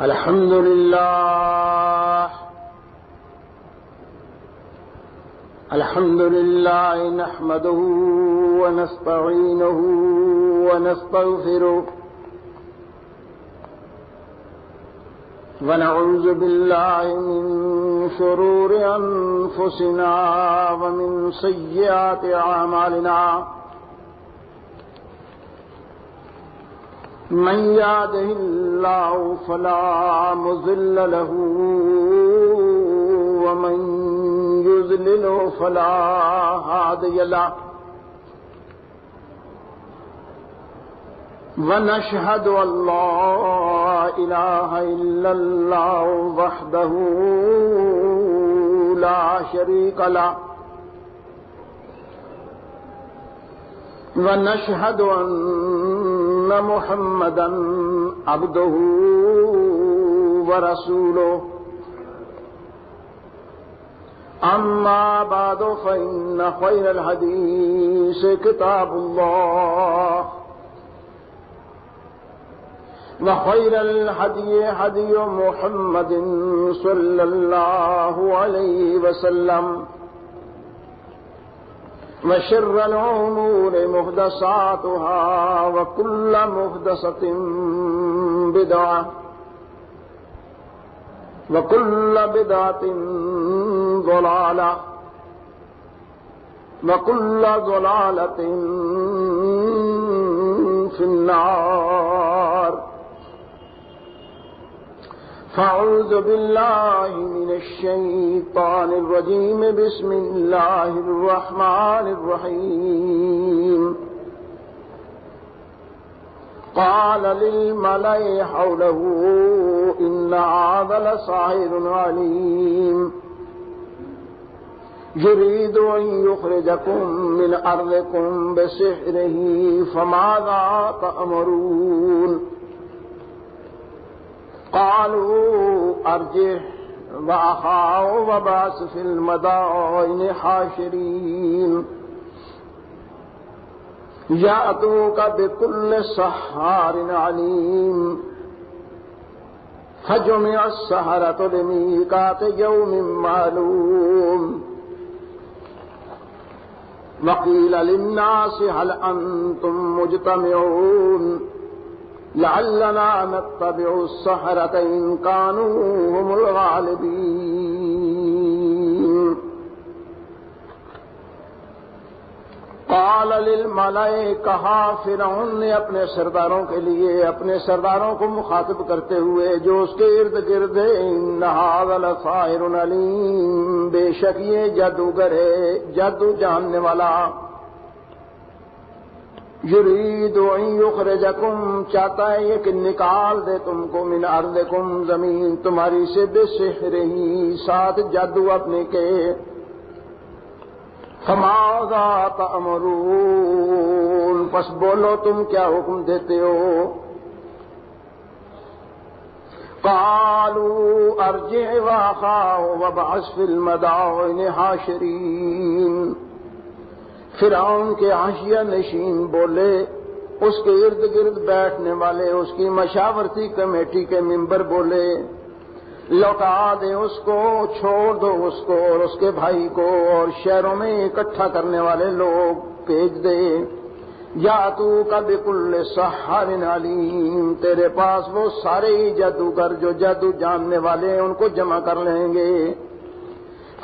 الحمد لله نحمده ونستعينه ونستغفره ونعوذ بالله من شرور أنفسنا ومن سيئات أعمالنا من يهده الله فلا مضل له ومن يضلل فلا هادي له ونشهد أن لا إله إلا الله وحده لا شريك له ونشهد أن محمدا عبده ورسوله أما بعد فإن خير الحديث كتاب الله وخير الهدي هدي محمد صلى الله عليه وسلم وشر الأمور محدثاتها وكل محدثة بدعة وكل بدعة ضلالة وكل ضلالة في النار. فأعوذ بالله من الشيطان الرجيم. بسم الله الرحمن الرحيم. قال للملأ حوله إن هذا لساحر عليم يريد أن يخرجكم من أرضكم بسحره فماذا تأمرون؟ قالوا أرجه وأخاه وبعث في المدائن حاشرين يأتوك بكل سحار عليم. فجمع السحرة لميقات يوم معلوم وقيل للناس هل أنتم مجتمعون لعلنا نتبع السحرة إن كانوا هم الغالبين. قال للملأ کہا فرعون نے اپنے سرداروں کے لیے اپنے سرداروں کو مخاطب کرتے ہوئے جو اس کے ارد گرد ہیں ان ھذا لساحر علیم بے شک یہ جادوگر ہے جادو جاننے والا. یرید ان یخرجکم چاہتا ہے یہ کہ نکال دے تم کو من ارضکم زمین تمہاری سے بسحرہ ساتھ جادو اپنے کے. فماذا تأمرون پس بولو تم کیا حکم دیتے ہو؟ قالوا ارجع واخاه وابعث في المدائن حاشرین. فرعون کے حاشیہ نشین بولے اس کے ارد گرد بیٹھنے والے اس کی مشاورتی کمیٹی کے ممبر بولے لوٹا دے اس کو چھوڑ دو اس کو اور اس کے بھائی کو اور شہروں میں اکٹھا کرنے والے لوگ بھیج دے. یا تو کا بکل سحار علیم تیرے پاس وہ سارے ہی جادوگر جو جادو جاننے والے ہیں ان کو جمع کر لیں گے.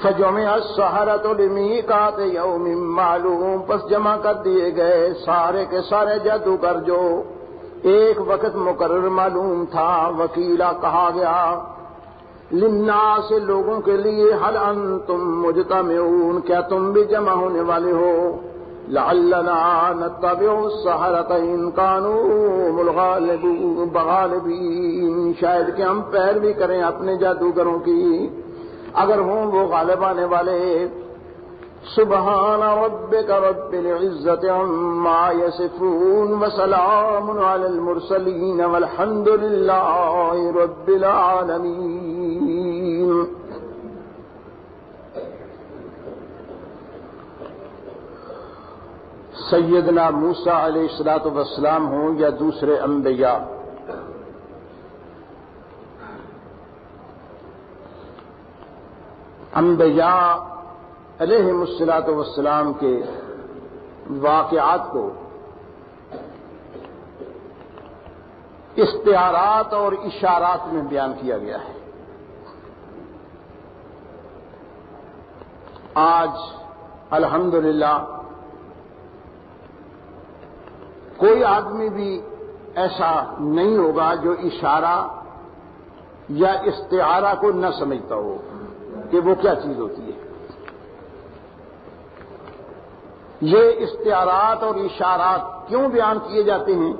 فجمع السحرۃ لمیقات یوم معلوم پس جمع کر دیے گئے سارے کے سارے جادوگر جو ایک وقت مقرر معلوم تھا. وکیلا کہا گیا للناس لوگوں کے لیے هل انتم مجتمعون کیا تم بھی جمع ہونے والے ہو؟ لعلنا نتبع السحرۃ ان كانوا الغالبین شاید کہ ہم پیروی کریں اپنے جادوگروں کی اگر ہوں وہ غالب آنے والے. سبحان ربک رب العزة عما يصفون وسلام على المرسلين والحمد لله رب العالمين. سیدنا موسیٰ علیہ الصلوۃ والسلام ہوں یا دوسرے انبیاء، انبیاء علیہم الصلاۃ والسلام کے واقعات کو استعارات اور اشارات میں بیان کیا گیا ہے۔ آج الحمدللہ کوئی آدمی بھی ایسا نہیں ہوگا جو اشارہ یا استعارہ کو نہ سمجھتا ہو کہ وہ کیا چیز ہوتی ہے۔ یہ استعارات اور اشارات کیوں بیان کیے جاتے ہیں،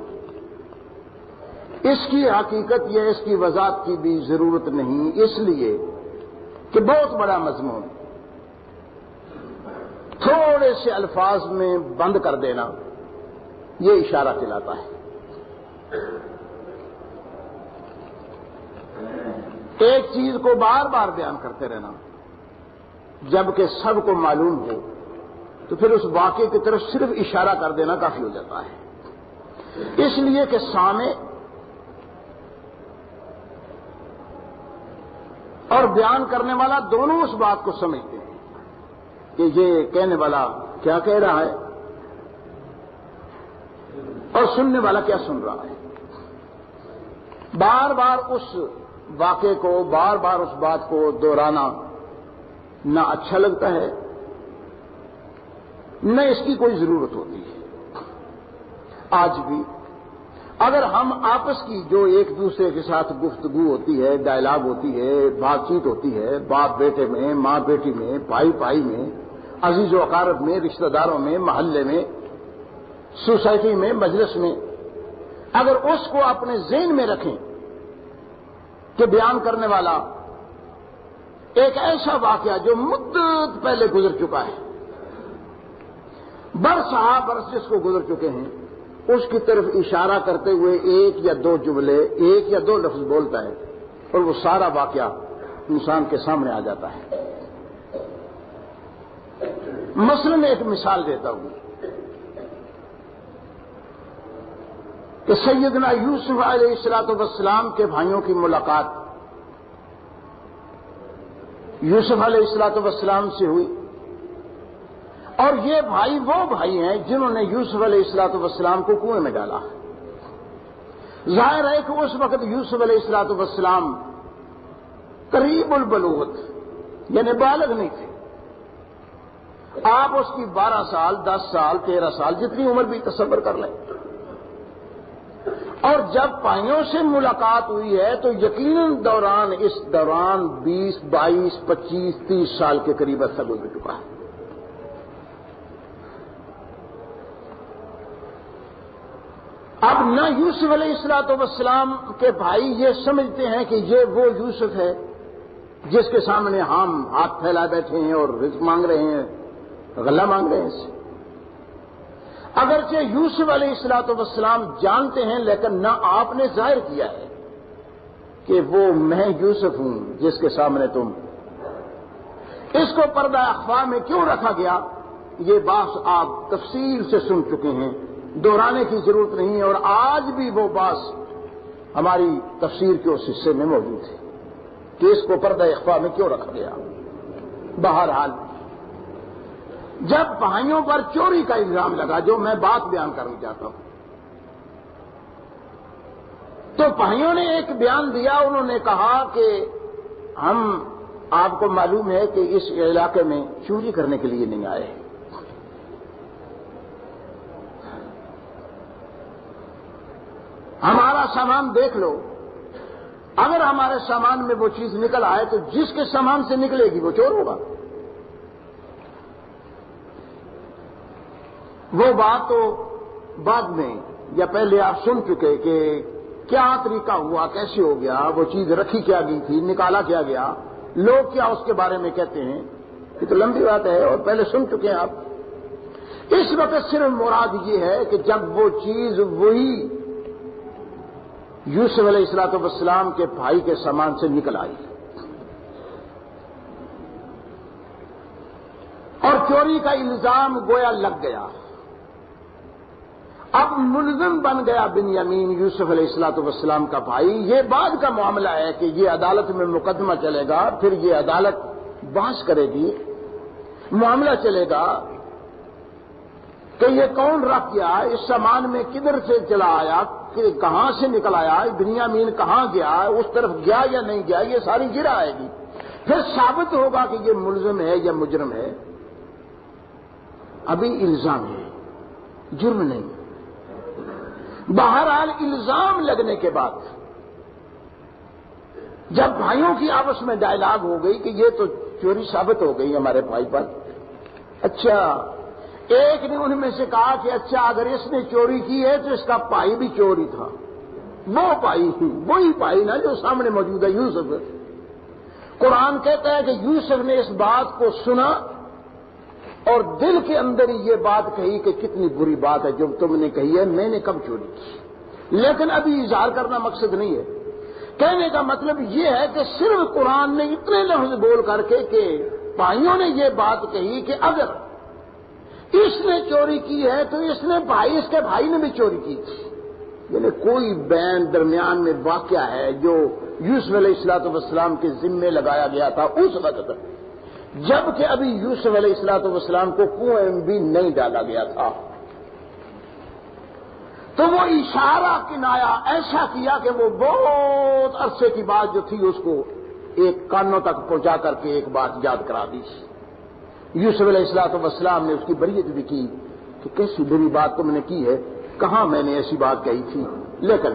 اس کی حقیقت یا اس کی وضاحت کی بھی ضرورت نہیں، اس لیے کہ بہت بڑا مضمون تھوڑے سے الفاظ میں بند کر دینا یہ اشارہ کہلاتا ہے۔ ایک چیز کو بار بار بیان کرتے رہنا جبکہ سب کو معلوم ہو تو پھر اس واقعے کی طرف صرف اشارہ کر دینا کافی ہو جاتا ہے، اس لیے کہ سامع اور بیان کرنے والا دونوں اس بات کو سمجھتے ہیں کہ یہ کہنے والا کیا کہہ رہا ہے اور سننے والا کیا سن رہا ہے۔ بار بار اس واقعے کو، بار بار اس بات کو دہرانا نہ اچھا لگتا ہے نہ اس کی کوئی ضرورت ہوتی ہے۔ آج بھی اگر ہم آپس کی جو ایک دوسرے کے ساتھ گفتگو ہوتی ہے، ڈائلاگ ہوتی ہے، بات چیت ہوتی ہے، باپ بیٹے میں، ماں بیٹی میں، بھائی بھائی میں، عزیز و اقارب میں، رشتہ داروں میں، محلے میں، سوسائٹی میں، مجلس میں، اگر اس کو اپنے ذہن میں رکھیں کہ بیان کرنے والا ایک ایسا واقعہ جو مدت پہلے گزر چکا ہے، برس جس کو گزر چکے ہیں، اس کی طرف اشارہ کرتے ہوئے ایک یا دو جملے، ایک یا دو لفظ بولتا ہے اور وہ سارا واقعہ انسان کے سامنے آ جاتا ہے۔ مثلاً ایک مثال دیتا ہوں کہ سیدنا یوسف علیہ الصلوۃ والسلام کے بھائیوں کی ملاقات یوسف علیہ الصلوۃ والسلام سے ہوئی، اور یہ بھائی وہ بھائی ہیں جنہوں نے یوسف علیہ الصلوۃ والسلام کو کنویں میں ڈالا۔ ظاہر ہے کہ اس وقت یوسف علیہ الصلوۃ والسلام قریب البلوغت یعنی بالغ نہیں تھے۔ آپ اس کی 12 سال، 10 سال، 13 سال جتنی عمر بھی تصور کر لیں، اور جب بھائیوں سے ملاقات ہوئی ہے تو یقیناً اس دوران 20، 22، 25، 30 سال کے قریب عرصہ گزر چکا ہے۔ اب نہ یوسف علیہ الصلوۃ والسلام کے بھائی یہ سمجھتے ہیں کہ یہ وہ یوسف ہے جس کے سامنے ہم ہاتھ پھیلائے بیٹھے ہیں اور رزق مانگ رہے ہیں، غلہ مانگ رہے ہیں اس سے۔ اگرچہ یوسف علیہ الصلوۃ والسلام جانتے ہیں، لیکن نہ آپ نے ظاہر کیا ہے کہ وہ میں یوسف ہوں جس کے سامنے تم۔ اس کو پردہ اخفا میں کیوں رکھا گیا، یہ بات آپ تفصیل سے سن چکے ہیں، دہرانے کی ضرورت نہیں ہے، اور آج بھی وہ بات ہماری تفسیر کے اس حصے میں موجود ہے کہ اس کو پردہ اخفا میں کیوں رکھا گیا۔ بہرحال جب بھائیوں پر چوری کا الزام لگا، جو میں بات بیان کرنا چاہتا ہوں، تو بھائیوں نے ایک بیان دیا۔ انہوں نے کہا کہ ہم، آپ کو معلوم ہے کہ اس علاقے میں چوری کرنے کے لیے نہیں آئے، ہمارا سامان دیکھ لو، اگر ہمارے سامان میں وہ چیز نکل آئے تو جس کے سامان سے نکلے گی وہ چور ہوگا۔ وہ بات تو بعد میں یا پہلے آپ سن چکے کہ کیا طریقہ ہوا، کیسے ہو گیا، وہ چیز رکھی کیا گئی تھی، نکالا کیا گیا، لوگ کیا اس کے بارے میں کہتے ہیں، یہ تو لمبی بات ہے اور پہلے سن چکے ہیں آپ۔ اس وقت صرف مراد یہ ہے کہ جب وہ چیز وہی یوسف علیہ الصلوۃ والسلام کے بھائی کے سامان سے نکل آئی اور چوری کا الزام گویا لگ گیا، اب ملزم بن گیا بنیامین یوسف علیہ الصلوۃ والسلام کا بھائی۔ یہ بعد کا معاملہ ہے کہ یہ عدالت میں مقدمہ چلے گا، پھر یہ عدالت بحث کرے گی، معاملہ چلے گا کہ یہ کون رکھ گیا، اس سامان میں کدھر سے چلا آیا، کہ کہاں سے نکل آیا، بنیامین کہاں گیا، اس طرف گیا یا نہیں گیا، یہ ساری گرا آئے گی، پھر ثابت ہوگا کہ یہ ملزم ہے یا مجرم ہے۔ ابھی الزام ہے، جرم نہیں۔ بہرحال الزام لگنے کے بعد جب بھائیوں کی آپس میں ڈائلاگ ہو گئی کہ یہ تو چوری ثابت ہو گئی ہمارے بھائی پر، اچھا ایک نے ان میں سے کہا کہ اچھا اگر اس نے چوری کی ہے تو اس کا بھائی بھی چوری تھا، وہ بھائی وہی بھائی نا جو سامنے موجود ہے، یوسف۔ قرآن کہتا ہے کہ یوسف نے اس بات کو سنا اور دل کے اندر ہی یہ بات کہی کہ کتنی بری بات ہے جو تم نے کہی ہے، میں نے کب چوری کی۔ لیکن ابھی اظہار کرنا مقصد نہیں ہے، کہنے کا مطلب یہ ہے کہ صرف قرآن نے اتنے لفظ بول کر کے کہ بھائیوں نے یہ بات کہی کہ اگر اس نے چوری کی ہے تو اس کے بھائی نے بھی چوری کی تھی، یعنی کوئی بین درمیان میں واقعہ ہے جو یوسف علیہ السلام کے ذمے لگایا گیا تھا اس وقت، جبکہ ابھی یوسف علیہ السلام کو کنویں میں بھی نہیں ڈالا گیا تھا۔ تو وہ اشارہ کنایا ایسا کیا کہ وہ بہت عرصے کی بات جو تھی اس کو ایک کانوں تک پہنچا کر کے ایک بات یاد کرا دی۔ یوسف علیہ السلام نے اس کی بریت بھی کی کہ کیسی بری بات تم نے کی ہے، کہاں میں نے ایسی بات کہی تھی۔ لیکن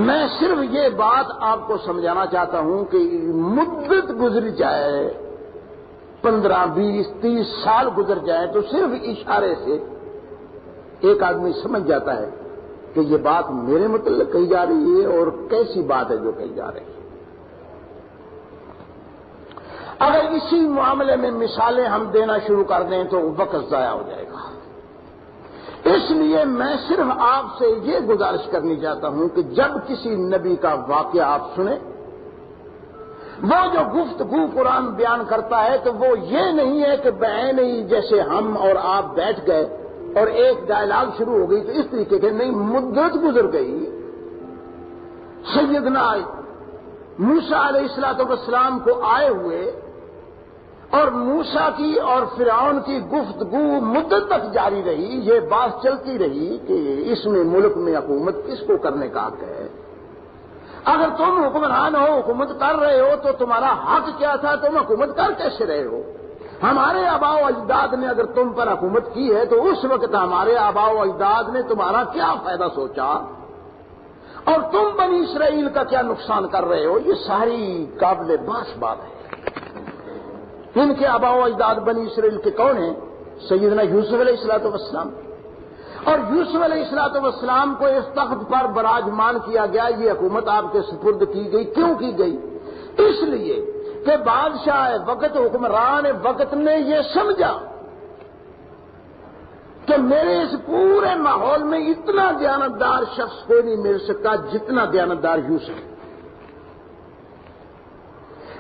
میں صرف یہ بات آپ کو سمجھانا چاہتا ہوں کہ مدت گزر جائے، 15 20 30 سال گزر جائے تو صرف اشارے سے ایک آدمی سمجھ جاتا ہے کہ یہ بات میرے متعلق کہی جا رہی ہے اور کیسی بات ہے جو کہی جا رہی ہے۔ اگر اسی معاملے میں مثالیں ہم دینا شروع کر دیں تو وقت ضائع ہو جائے گا، اس لیے میں صرف آپ سے یہ گزارش کرنی چاہتا ہوں کہ جب کسی نبی کا واقعہ آپ سنیں، وہ جو گفتگو قرآن بیان کرتا ہے تو وہ یہ نہیں ہے کہ بعین ہی جیسے ہم اور آپ بیٹھ گئے اور ایک ڈائلاگ شروع ہو گئی تو اس طریقے کے نہیں، مدت گزر گئی۔ سیدنا موسیٰ علیہ السلام کو آئے ہوئے اور موسیٰ کی اور فرعون کی گفتگو مدت تک جاری رہی، یہ بات چلتی رہی کہ اس میں ملک میں حکومت کس کو کرنے کا حق ہے، اگر تم حکمران ہو، حکومت کر رہے ہو تو تمہارا حق کیا تھا، تم حکومت کر کیسے رہے ہو، ہمارے آباء و اجداد نے اگر تم پر حکومت کی ہے تو اس وقت ہمارے آباء و اجداد نے تمہارا کیا فائدہ سوچا اور تم بنی اسرائیل کا کیا نقصان کر رہے ہو۔ یہ ساری قابل بحث بات ہے۔ ان کے آباء و اجداد بنی اسرائیل کے کون ہیں؟ سیدنا یوسف علیہ السلام، اور یوسف علیہ السلام کو اس تخت پر براجمان کیا گیا، یہ حکومت آپ کے سپرد کی گئی۔ کیوں کی گئی؟ اس لیے کہ بادشاہ وقت، حکمران وقت نے یہ سمجھا کہ میرے اس پورے ماحول میں اتنا دیانتدار شخص کوئی نہیں مل سکتا جتنا دیانتدار یوسف،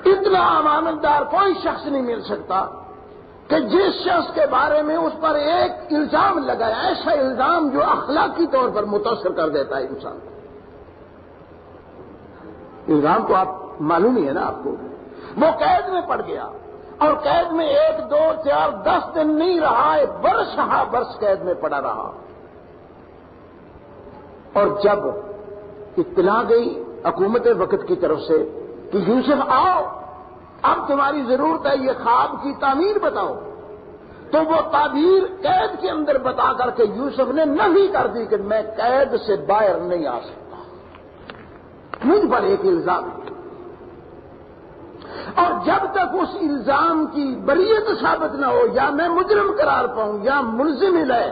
اتنا امانتدار کوئی شخص نہیں مل سکتا کہ جس شخص کے بارے میں اس پر ایک الزام لگایا، ایسا الزام جو اخلاقی طور پر متاثر کر دیتا ہے انسان کو۔ الزام تو آپ معلوم ہی ہے نا آپ کو، وہ قید میں پڑ گیا اور قید میں 1 2 4 10 دن نہیں رہا، برس قید میں پڑا رہا، اور جب اطلاع گئی حکومت وقت کی طرف سے کہ یوسف آؤ، اب تمہاری ضرورت ہے، یہ خواب کی تعبیر بتاؤ، تو وہ تعبیر قید کے اندر بتا کر کے یوسف نے نفی کر دی کہ میں قید سے باہر نہیں آ سکتا، مجھ پر ایک الزام ہے، اور جب تک اس الزام کی بریت ثابت نہ ہو، یا میں مجرم قرار پاؤں یا ملزم ہے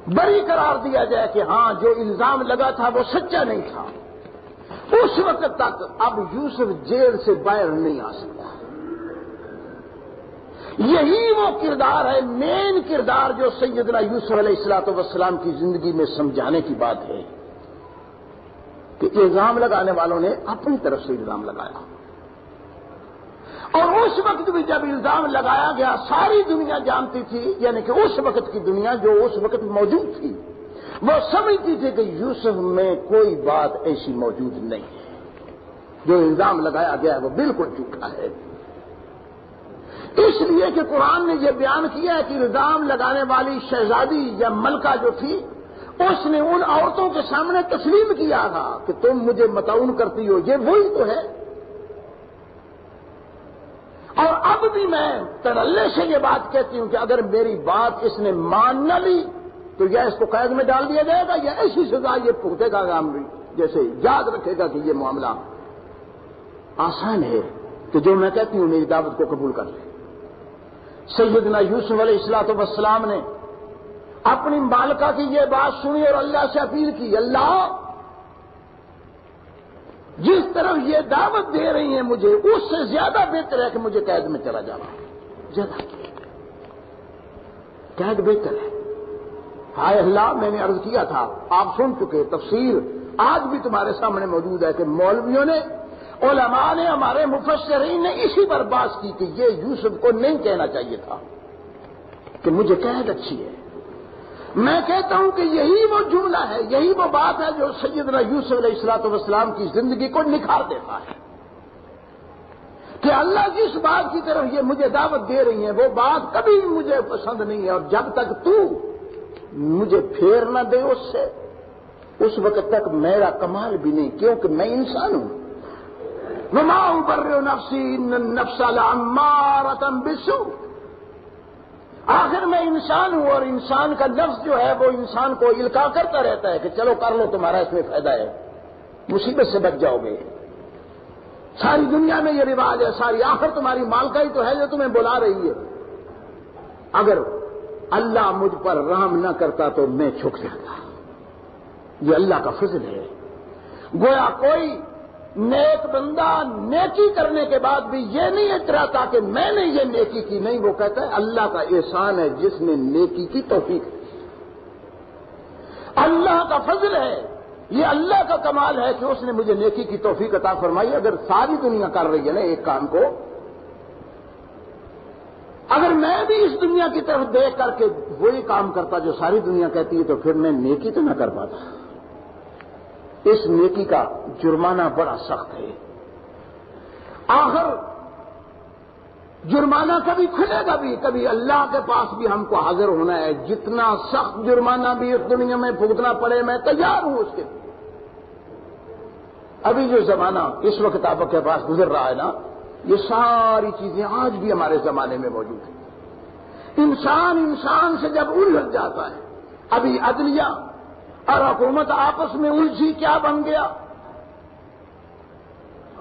بری قرار دیا جائے کہ ہاں جو الزام لگا تھا وہ سچا نہیں تھا، اس وقت تک اب یوسف جیل سے باہر نہیں آ سکتا۔ یہی وہ کردار ہے، مین کردار جو سیدنا یوسف علیہ السلام کی زندگی میں سمجھانے کی بات ہے کہ الزام لگانے والوں نے اپنی طرف سے الزام لگایا، اور اس وقت بھی جب الزام لگایا گیا ساری دنیا جانتی تھی، یعنی کہ اس وقت کی دنیا جو اس وقت موجود تھی وہ سمجھتی تھی کہ یوسف میں کوئی بات ایسی موجود نہیں ہے، جو الزام لگایا گیا ہے وہ بالکل جھوٹا ہے۔ اس لیے کہ قرآن نے یہ بیان کیا ہے کہ الزام لگانے والی شہزادی یا ملکہ جو تھی اس نے ان عورتوں کے سامنے تسلیم کیا تھا کہ تم مجھے مطعون کرتی ہو، یہ وہی تو ہے۔ اور اب بھی میں تڑلے سے یہ بات کہتی ہوں کہ اگر میری بات اس نے مان نہ لی تو یا اس کو قید میں ڈال دیا جائے گا یا ایسی سزا یہ بھگتے گا کام بھی، جیسے یاد رکھے گا کہ یہ معاملہ آسان ہے کہ جو میں کہتی ہوں میری دعوت کو قبول کر لے۔ سیدنا یوسف علیہ الصلوۃ والسلام نے اپنی مالکہ کی یہ بات سنی اور اللہ سے اپیل کی، اللہ جس طرف یہ دعوت دے رہی ہیں مجھے اس سے زیادہ بہتر ہے کہ مجھے قید میں چلا جانا، زیادہ قید بہتر ہے۔ ہائے اللہ، میں نے عرض کیا تھا، آپ سن چکے، تفسیر آج بھی تمہارے سامنے موجود ہے کہ مولویوں نے، علماء نے، ہمارے مفسرین نے اسی پر بات کی کہ یہ یوسف کو نہیں کہنا چاہیے تھا کہ مجھے قید اچھی ہے۔ میں کہتا ہوں کہ یہی وہ جملہ ہے، یہی وہ بات ہے جو سیدنا یوسف علیہ الصلوۃ والسلام کی زندگی کو نکھار دیتا ہے کہ اللہ جس بات کی طرف یہ مجھے دعوت دے رہی ہیں وہ بات کبھی مجھے پسند نہیں ہے، اور جب تک تو مجھے پھیر نہ دے اس سے، اس وقت تک میرا کمال بھی نہیں، کیونکہ میں انسان ہوں۔ وما ابرئ نفسی ان النفس لامارۃ بالسوء، آخر میں انسان ہوں اور انسان کا نفس جو ہے وہ انسان کو القا کرتا رہتا ہے کہ چلو کر لو، تمہارا اس میں فائدہ ہے، مصیبت سے بچ جاؤ گے۔ ساری دنیا میں یہ رواج ہے، ساری آخر تمہاری مالکہ ہی تو ہے جو تمہیں بلا رہی ہے۔ اگر اللہ مجھ پر رحم نہ کرتا تو میں جھک جاتا، یہ اللہ کا فضل ہے۔ گویا کوئی نیک بندہ نیکی کرنے کے بعد بھی یہ نہیں اتراتا کہ میں نے یہ نیکی کی، نہیں، وہ کہتا ہے اللہ کا احسان ہے جس نے نیکی کی توفیق دی، اللہ کا فضل ہے، یہ اللہ کا کمال ہے کہ اس نے مجھے نیکی کی توفیق عطا فرمائی۔ اگر ساری دنیا کر رہی ہے نا ایک کام کو، اگر میں بھی اس دنیا کی طرف دیکھ کر کے وہی کام کرتا جو ساری دنیا کہتی ہے تو پھر میں نیکی تو نہ کر پاتا۔ اس نیکی کا جرمانہ بڑا سخت ہے، آخر جرمانہ کبھی کھلے گا بھی، کبھی اللہ کے پاس بھی ہم کو حاضر ہونا ہے، جتنا سخت جرمانہ بھی اس دنیا میں بھگتنا پڑے میں تیار ہوں اس کے۔ ابھی جو زمانہ اس وقت آپ کے پاس گزر رہا ہے نا، یہ ساری چیزیں آج بھی ہمارے زمانے میں موجود ہیں۔ انسان سے جب الجھ جاتا ہے، ابھی عدلیہ اور حکومت آپس میں الجھی کیا بن گیا،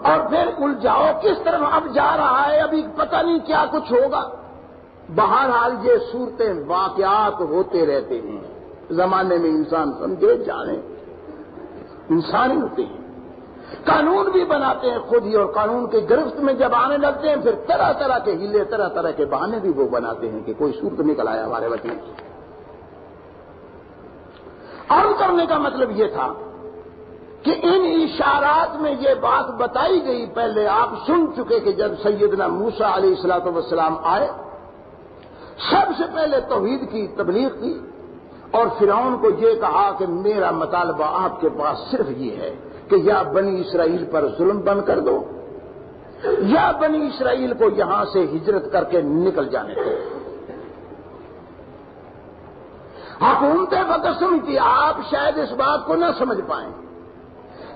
اور پھر الجھاؤ کس طرح اب جا رہا ہے، ابھی پتہ نہیں کیا کچھ ہوگا۔ بہرحال یہ صورتیں واقعات ہوتے رہتے ہیں، زمانے میں انسان سمجھے جانے انسان ہی ہوتے ہیں، قانون بھی بناتے ہیں خود ہی، اور قانون کے گرفت میں جب آنے لگتے ہیں پھر طرح طرح کے ہیلے، طرح طرح کے بہانے بھی وہ بناتے ہیں کہ کوئی صورت نکل آیا ہمارے وطن کی۔ عرض کرنے کا مطلب یہ تھا کہ ان اشارات میں یہ بات بتائی گئی، پہلے آپ سن چکے کہ جب سیدنا موسیٰ علیہ الصلوۃ والسلام آئے، سب سے پہلے توحید کی تبلیغ کی، اور فرعون کو یہ کہا کہ میرا مطالبہ آپ کے پاس صرف یہ ہے کہ یا بنی اسرائیل پر ظلم بند کر دو یا بنی اسرائیل کو یہاں سے ہجرت کر کے نکل جانے دو۔ حکومتیں بقسم کی آپ شاید اس بات کو نہ سمجھ پائیں،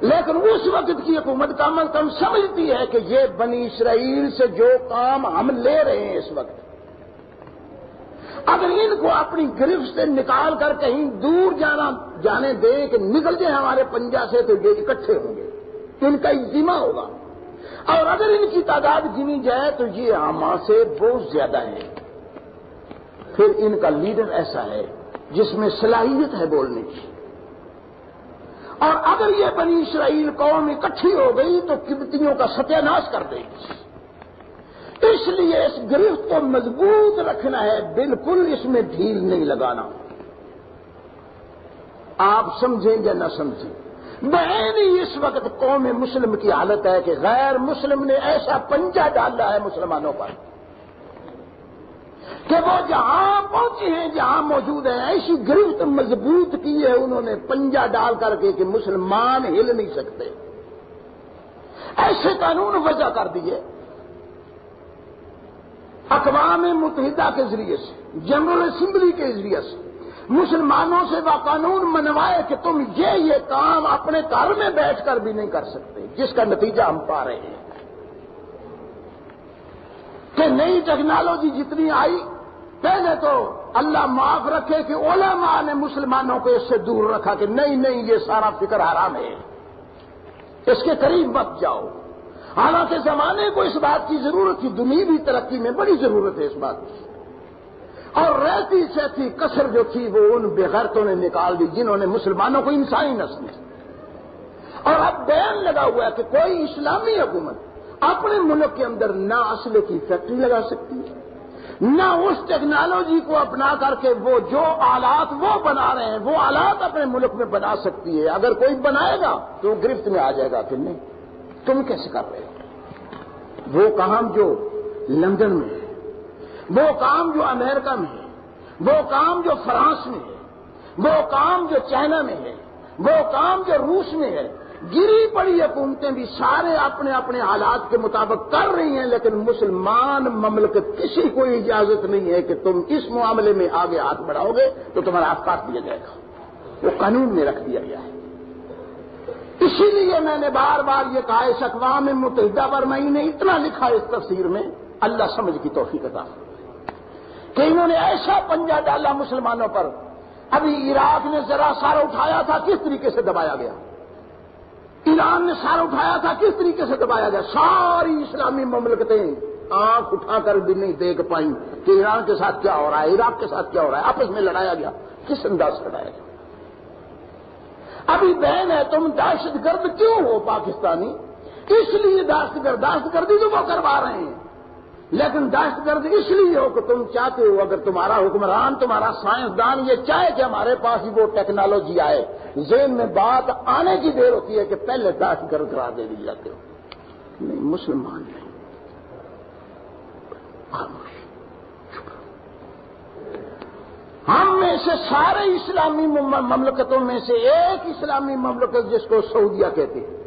لیکن اس وقت کی حکومت کم از کم سمجھتی ہے کہ یہ بنی اسرائیل سے جو کام ہم لے رہے ہیں اس وقت، اگر ان کو اپنی گرفت سے نکال کر کہیں دور جانے دیں کہ نکل جائیں ہمارے پنجہ سے، تو یہ اکٹھے ہوں گے، ان کا اجتماع ہوگا، اور اگر ان کی تعداد گنی جائے تو یہ ہمارے سے بہت زیادہ ہے۔ پھر ان کا لیڈر ایسا ہے جس میں صلاحیت ہے بولنے کی، اور اگر یہ بنی اسرائیل قوم اکٹھی ہو گئی تو قبطیوں کا ستیہ ناش کر دے گی۔ اس لیے اس گرفت کو مضبوط رکھنا ہے، بالکل اس میں ڈھیل نہیں لگانا۔ آپ سمجھیں یا نہ سمجھیں، بعین ہی اس وقت قوم مسلم کی حالت ہے کہ غیر مسلم نے ایسا پنجہ ڈالا ہے مسلمانوں پر کہ وہ جہاں پہنچے ہیں، جہاں موجود ہیں، ایسی گرفت مضبوط کی ہے انہوں نے پنجہ ڈال کر کے کہ مسلمان ہل نہیں سکتے، ایسے قانون وضع کر دیے۔ اقوام متحدہ کے ذریعے سے، جنرل اسمبلی کے ذریعے سے مسلمانوں سے قانون منوائے کہ تم یہ کام اپنے گھر میں بیٹھ کر بھی نہیں کر سکتے، جس کا نتیجہ ہم پا رہے ہیں کہ نئی ٹیکنالوجی جتنی آئی، پہلے تو اللہ معاف رکھے کہ علماء نے مسلمانوں کو اس سے دور رکھا کہ نہیں یہ سارا فکر حرام ہے، اس کے قریب مت جاؤ۔ حالانکہ زمانے کو اس بات کی ضرورت تھی، دنیوی ترقی میں بڑی ضرورت ہے اس بات کی، اور رہتی سہتی کسر جو تھی وہ ان بےغیرتوں نے نکال دی جنہوں نے مسلمانوں کو انسانی نہ سمجھا۔ اور اب بیان لگا ہوا ہے کہ کوئی اسلامی حکومت اپنے ملک کے اندر نہ اسلحے کی فیکٹری لگا سکتی ہے، نہ اس ٹیکنالوجی کو اپنا کر کے وہ جو آلات وہ بنا رہے ہیں وہ آلات اپنے ملک میں بنا سکتی ہے۔ اگر کوئی بنائے گا تو وہ گرفت میں آ جائے گا کہ نہیں تم کیسے کر رہے ہو۔ وہ کام جو لندن میں ہے، وہ کام جو امریکہ میں ہے، وہ کام جو فرانس میں ہے، وہ کام جو چائنا میں ہے، وہ کام جو روس میں ہے، گری پڑی حکومتیں بھی سارے اپنے اپنے حالات کے مطابق کر رہی ہیں، لیکن مسلمان مملکت کسی کو اجازت نہیں ہے کہ تم اس معاملے میں آگے ہاتھ بڑھاؤ گے تو تمہارا ہاتھ کاٹ دیا جائے گا۔ وہ قانون میں رکھ دیا گیا ہے۔ اسی لیے میں نے بار بار یہ کہا، اس اقوام متحدہ پر میں نے اتنا لکھا اس تفسیر میں، اللہ سمجھ کی توفیق عطا فرمائے کہ انہوں نے ایسا پنجہ ڈالا مسلمانوں پر۔ ابھی عراق نے ذرا سارا اٹھایا تھا، کس طریقے سے دبایا گیا۔ ایران نے سارا اٹھایا تھا، کس طریقے سے دبایا گیا۔ ساری اسلامی مملکتیں آنکھ اٹھا کر بھی نہیں دیکھ پائیں کہ ایران کے ساتھ کیا ہو رہا ہے، عراق کے ساتھ کیا ہو رہا ہے، آپس میں لڑایا گیا، کس انداز سے لڑایا گیا۔ ابھی بہن ہے تم دہشت گرد کیوں ہو پاکستانی؟ اس لیے دہشت گردی تو وہ کروا رہے ہیں، لیکن دہشت گرد اس لیے ہو کہ تم چاہتے ہو اگر تمہارا حکمران تمہارا سائنسدان یہ چاہے کہ ہمارے پاس ہی وہ ٹیکنالوجی آئے، ذہن میں بات آنے کی دیر ہوتی ہے کہ پہلے دہشت گرد قرار دے دی جاتے ہو۔ نہیں، مسلمان نہیں، خاموش۔ ہم میں سے سارے اسلامی مملکتوں میں سے ایک اسلامی مملکت جس کو سعودیہ کہتے ہیں،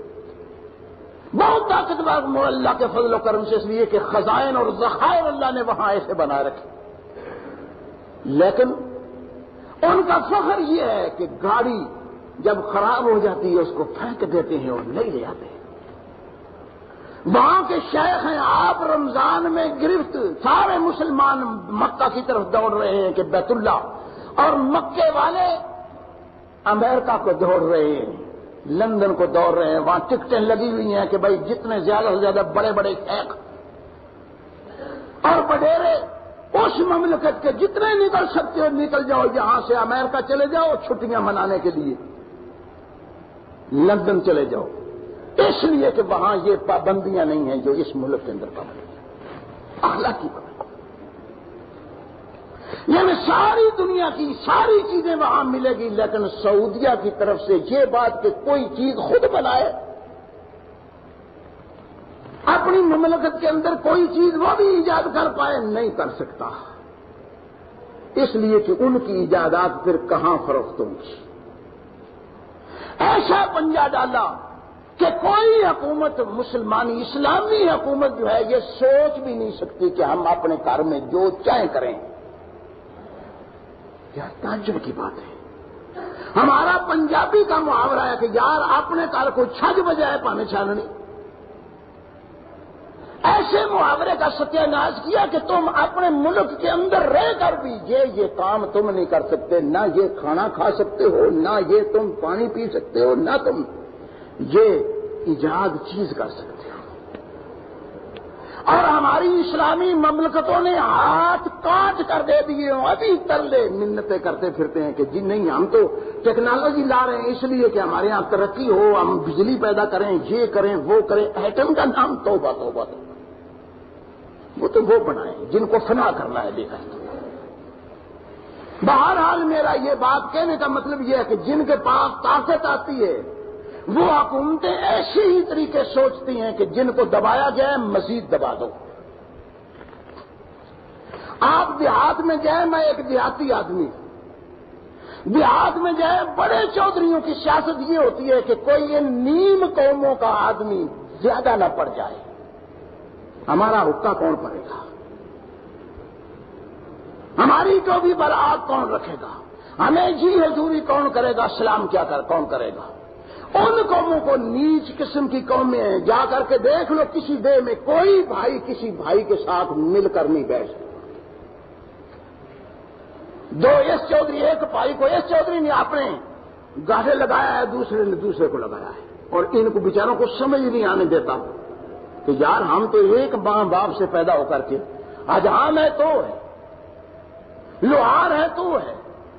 بہت طاقتور اللہ کے فضل و کرم سے، اس لیے کہ خزائن اور ذخائر اللہ نے وہاں ایسے بنا رکھے، لیکن ان کا فخر یہ ہے کہ گاڑی جب خراب ہو جاتی ہے اس کو پھینک دیتے ہیں اور نہیں لے آتے ہیں۔ وہاں کے شیخ ہیں، آپ رمضان میں گرفت، سارے مسلمان مکہ کی طرف دوڑ رہے ہیں کہ بیت اللہ، اور مکے والے امریکہ کو دوڑ رہے ہیں، لندن کو دوڑ رہے ہیں، وہاں ٹکٹیں لگی ہوئی ہیں کہ بھائی جتنے زیادہ سے زیادہ بڑے بڑے شیخ اور وڈیرے اس مملکت کے جتنے نکل سکتے ہو نکل جاؤ، یہاں سے امریکہ چلے جاؤ چھٹیاں منانے کے لیے، لندن چلے جاؤ، اس لیے کہ وہاں یہ پابندیاں نہیں ہیں جو اس ملک کے اندر پابندیاں، اخلاقی پابندیاں۔ یعنی ساری دنیا کی ساری چیزیں وہاں ملے گی، لیکن سعودیہ کی طرف سے یہ بات کہ کوئی چیز خود بنائے، اپنی مملکت کے اندر کوئی چیز وہ بھی ایجاد کر پائے، نہیں کر سکتا، اس لیے کہ ان کی ایجادات پھر کہاں فروخت ہوں گی۔ ایسا پنجہ ڈالا کہ کوئی حکومت مسلمانی اسلامی حکومت جو ہے یہ سوچ بھی نہیں سکتی کہ ہم اپنے گھر میں جو چاہیں کریں۔ یار تعجب کی بات ہے، ہمارا پنجابی کا محاورہ ہے کہ یار اپنے گھر کو چھج بجائے پانے چھاننی۔ ایسے محاورے کا ستیہ ناش کیا کہ تم اپنے ملک کے اندر رہ کر بھی یہ کام تم نہیں کر سکتے، نہ یہ کھانا کھا سکتے ہو، نہ یہ تم پانی پی سکتے ہو، نہ تم یہ ایجاد چیز کر سکتے ہو۔ اور ہماری اسلامی مملکتوں نے ہاتھ کاٹ کر دے دیے ہوں، ابھی ترلے منتیں کرتے پھرتے ہیں کہ جی نہیں ہم تو ٹیکنالوجی لا رہے ہیں اس لیے کہ ہمارے یہاں ترقی ہو، ہم بجلی پیدا کریں، یہ کریں وہ کریں، ایٹم کا نام توبہ توبہ توبہ، وہ تو وہ بنائیں جن کو فنا کرنا ہے لے کر۔ بہرحال میرا یہ بات کہنے کا مطلب یہ ہے کہ جن کے پاس طاقت آتی ہے وہ حکومتیں ایسے ہی طریقے سوچتی ہیں کہ جن کو دبایا جائے مزید دبا دو۔ آپ دیہات میں جائیں، میں ایک دیہاتی آدمی، دیہات میں جائیں بڑے چودھریوں کی سیاست یہ ہوتی ہے کہ کوئی ان نیم قوموں کا آدمی زیادہ نہ پڑ جائے، ہمارا حقہ کون پڑے گا، ہماری جو بھی برات کون رکھے گا؟ ہمیں جی حضوری کون کرے گا؟ سلام کون کرے گا؟ ان قوموں کو نیچ قسم کی قومیں ہیں، جا کر کے دیکھ لو کسی دیہ میں کوئی بھائی کسی بھائی کے ساتھ مل کر نہیں بیٹھ سکتا۔ دو ایس چودھری، ایک بھائی کو ایس چودھری نے اپنے گاڑے لگایا ہے، دوسرے نے دوسرے کو لگایا ہے، اور ان کو بیچاروں کو سمجھ نہیں آنے دیتا کہ یار ہم تو ایک ماں باپ سے پیدا ہو کر کے آج عام ہے تو ہے، لوہار ہے تو ہے،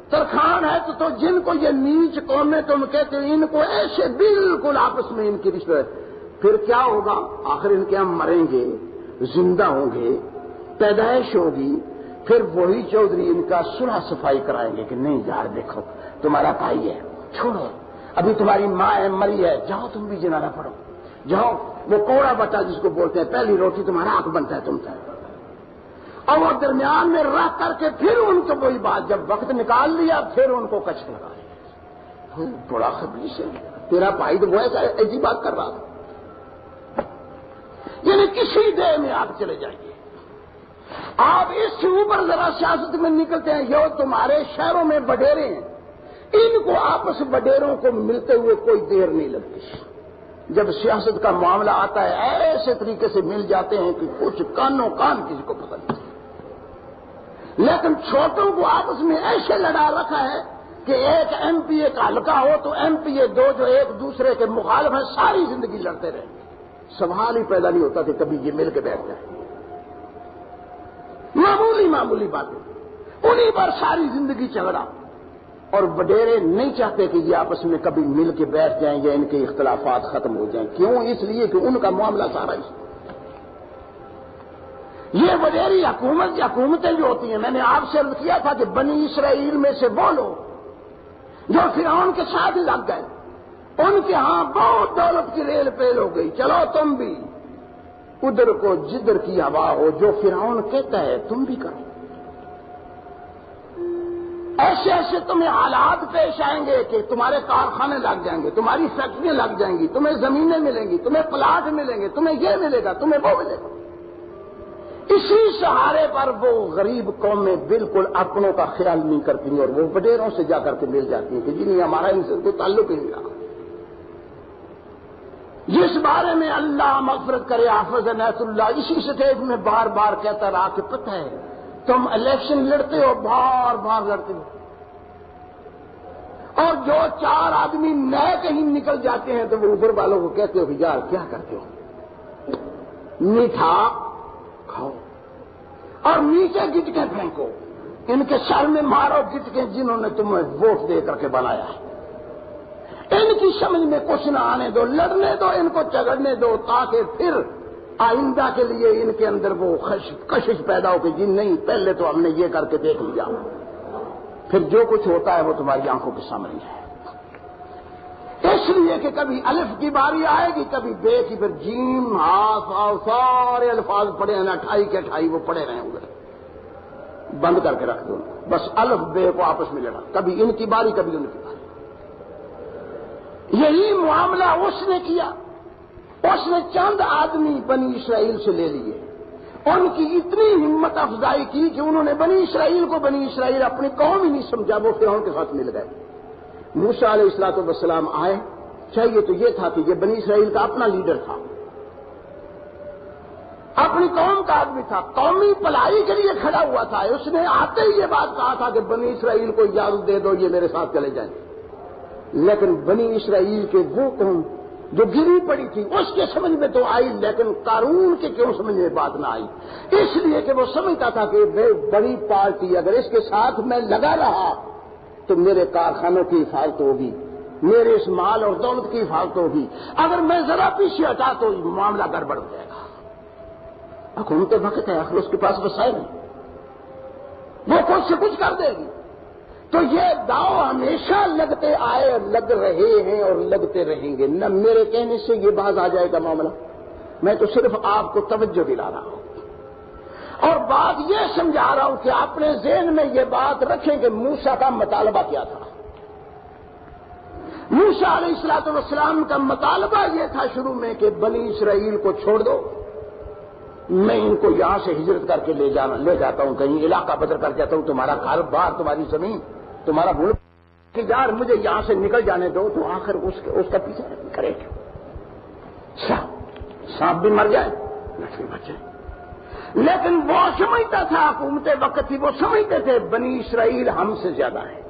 ترخان ہے تو جن کو یہ نیچ قومیں تم کہتے ہو، ان کو ایسے بالکل آپس میں ان کی رشتے، پھر کیا ہوگا؟ آخر ان کے ہم مریں گے، زندہ ہوں گے، پیدائش ہوگی، پھر وہی چودھری ان کا صلح صفائی کرائیں گے کہ نہیں یار دیکھو تمہارا بھائی ہے، چھوڑو، ابھی تمہاری ماں ہے مری ہے، جاؤ تم بھی جنازہ پڑھو، جاؤ، وہ کوڑا بٹا جس کو بولتے ہیں، پہلی روٹی تمہارا حق بنتا ہے تم سے، اور وہ درمیان میں رہ کر کے پھر ان کو وہی بات جب وقت نکال لیا پھر ان کو کچھ لگا لیا، بڑا خبیث ہے تیرا بھائی، تو وہ ایسی بات کر رہا تھا۔ یعنی کسی دیہ میں آپ چلے جائیے، آپ اس سے اوپر ذرا سیاست میں نکلتے ہیں، یہ تمہارے شہروں میں وڈیرے ہیں، ان کو آپس وڈیروں کو ملتے ہوئے کوئی دیر نہیں لگتی، جب سیاست کا معاملہ آتا ہے ایسے طریقے سے مل جاتے ہیں کہ کچھ کانوں کان کسی کو پتہ نہیں، لیکن چھوٹوں کو آپس میں ایسے لڑا رکھا ہے کہ ایک ایم پی اے کا حلقہ ہو تو ایم پی اے دو جو ایک دوسرے کے مخالف ہیں ساری زندگی لڑتے رہیں گے، سوال ہی پیدا نہیں ہوتا کہ کبھی یہ مل کے بیٹھ جائیں، معمولی باتیں انہیں پر ساری زندگی جھگڑا، اور وڈیرے نہیں چاہتے کہ یہ آپس میں کبھی مل کے بیٹھ جائیں یا ان کے اختلافات ختم ہو جائیں، کیوں؟ اس لیے کہ ان کا معاملہ سارا اس یہ وڈیری حکومتیں جو ہوتی ہیں، میں نے آپ سے عرض کیا تھا کہ بنی اسرائیل میں سے وہ لوگ جو فرعون کے ساتھ لگ گئے، ان کے ہاں بہت دولت کی ریل پیل ہو گئی، چلو تم بھی ادھر کو جدھر کی ہوا ہو، جو فرعون کہتا ہے تم بھی کرو، ایسے ایسے تمہیں حالات پیش آئیں گے کہ تمہارے کارخانے لگ جائیں گے، تمہاری فیکٹریاں لگ جائیں گی، تمہیں زمینیں ملیں گی، تمہیں پلاٹ ملیں گے، تمہیں یہ ملے گا، تمہیں وہ ملے گا۔ اسی سہارے پر وہ غریب قومیں بالکل اپنوں کا خیال نہیں کرتی اور وہ وڈیروں سے جا کر کے مل جاتی ہیں کہ جی نہیں ہمارا ان سے کوئی تعلق ہی نہیں رہا۔ جس بارے میں اللہ مغفرت کرے حافظ عنایت اللہ اسی سٹیج میں بار بار کہتا رہا کہ پتہ ہے تم الیکشن لڑتے ہو، بار بار لڑتے ہو، اور جو چار آدمی نئے کہیں نکل جاتے ہیں تو وہ اوپر والوں کو کہتے ہو کہ یار کیا کرتے ہو، میٹھا کھاؤ اور نیچے گٹکیں پھینکو، ان کے سر میں مارو گٹکیں جنہوں نے تمہیں ووٹ دے کر کے بنایا ہے، ان کی سمجھ میں کچھ نہ آنے دو، لڑنے دو، ان کو جھگڑنے دو، تاکہ پھر آئندہ کے لیے ان کے اندر وہ کشش پیدا ہو کہ جی نہیں پہلے تو ہم نے یہ کر کے دیکھ لیا، پھر جو کچھ ہوتا ہے وہ تمہاری آنکھوں کے سامنے ہے۔ اس لیے کہ کبھی الف کی باری آئے گی، کبھی بے کی، پھر جیم ہاف آؤ سارے الفاظ پڑے ہیں، 28 کے 28 وہ پڑے رہے ہوں گے، بند کر کے رکھ دو، بس الف بے کو آپس میں لڑا، کبھی ان کی باری کبھی ان کی باری۔ یہی معاملہ اس نے کیا، اس نے چند آدمی بنی اسرائیل سے لے لیے، ان کی اتنی ہمت افزائی کی کہ انہوں نے بنی اسرائیل اپنی قوم ہی نہیں سمجھا، وہ فرعون کے ساتھ مل گئے۔ موسیٰ علیہ السلام آئے، چاہیے تو یہ تھا کہ یہ بنی اسرائیل کا اپنا لیڈر تھا، اپنی قوم کا آدمی تھا، قومی بھلائی کے لیے کھڑا ہوا تھا، اس نے آتے ہی یہ بات کہا تھا کہ بنی اسرائیل کو اجازت دے دو یہ میرے ساتھ چلے جائیں، لیکن بنی اسرائیل کے وہ قوم جو گری پڑی تھی اس کے سمجھ میں تو آئی، لیکن قارون کے کیوں سمجھ میں بات نہ آئی؟ اس لیے کہ وہ سمجھتا تھا کہ بڑی پارٹی اگر اس کے ساتھ میں لگا رہا تو میرے کارخانوں کی حفاظت ہوگی، میرے اس مال اور دولت کی حفاظت ہوگی، اگر میں ذرا پیچھے ہٹا تو معاملہ گڑبڑ ہو جائے گا۔ حکومت وقت ہے، آخر اس کے پاس وسائل ہیں، وہ خود سے کچھ کر دے گی۔ تو یہ داؤ ہمیشہ لگتے آئے، لگ رہے ہیں اور لگتے رہیں گے، نہ میرے کہنے سے یہ باز آ جائے گا معاملہ، میں تو صرف آپ کو توجہ دلا رہا ہوں اور بات یہ سمجھا رہا ہوں کہ اپنے ذہن میں یہ بات رکھیں کہ موسیٰ کا مطالبہ کیا تھا۔ موسیٰ علیہ السلام کا مطالبہ یہ تھا شروع میں کہ بنی اسرائیل کو چھوڑ دو، میں ان کو یہاں سے ہجرت کر کے لے جاتا ہوں، کہیں علاقہ بدل کر جاتا ہوں، تمہارا گھر بار، تمہاری زمین، تمہارا ملک، کہ یار مجھے یہاں سے نکل جانے دو، تو آخر اس کا پیچھا کرے کیوں؟ سانپ بھی مر جائے، نہ مر جائے۔ لیکن وہ سمجھتا تھا، حکومت وقت تھی، وہ سمجھتے تھے بنی اسرائیل ہم سے زیادہ ہے،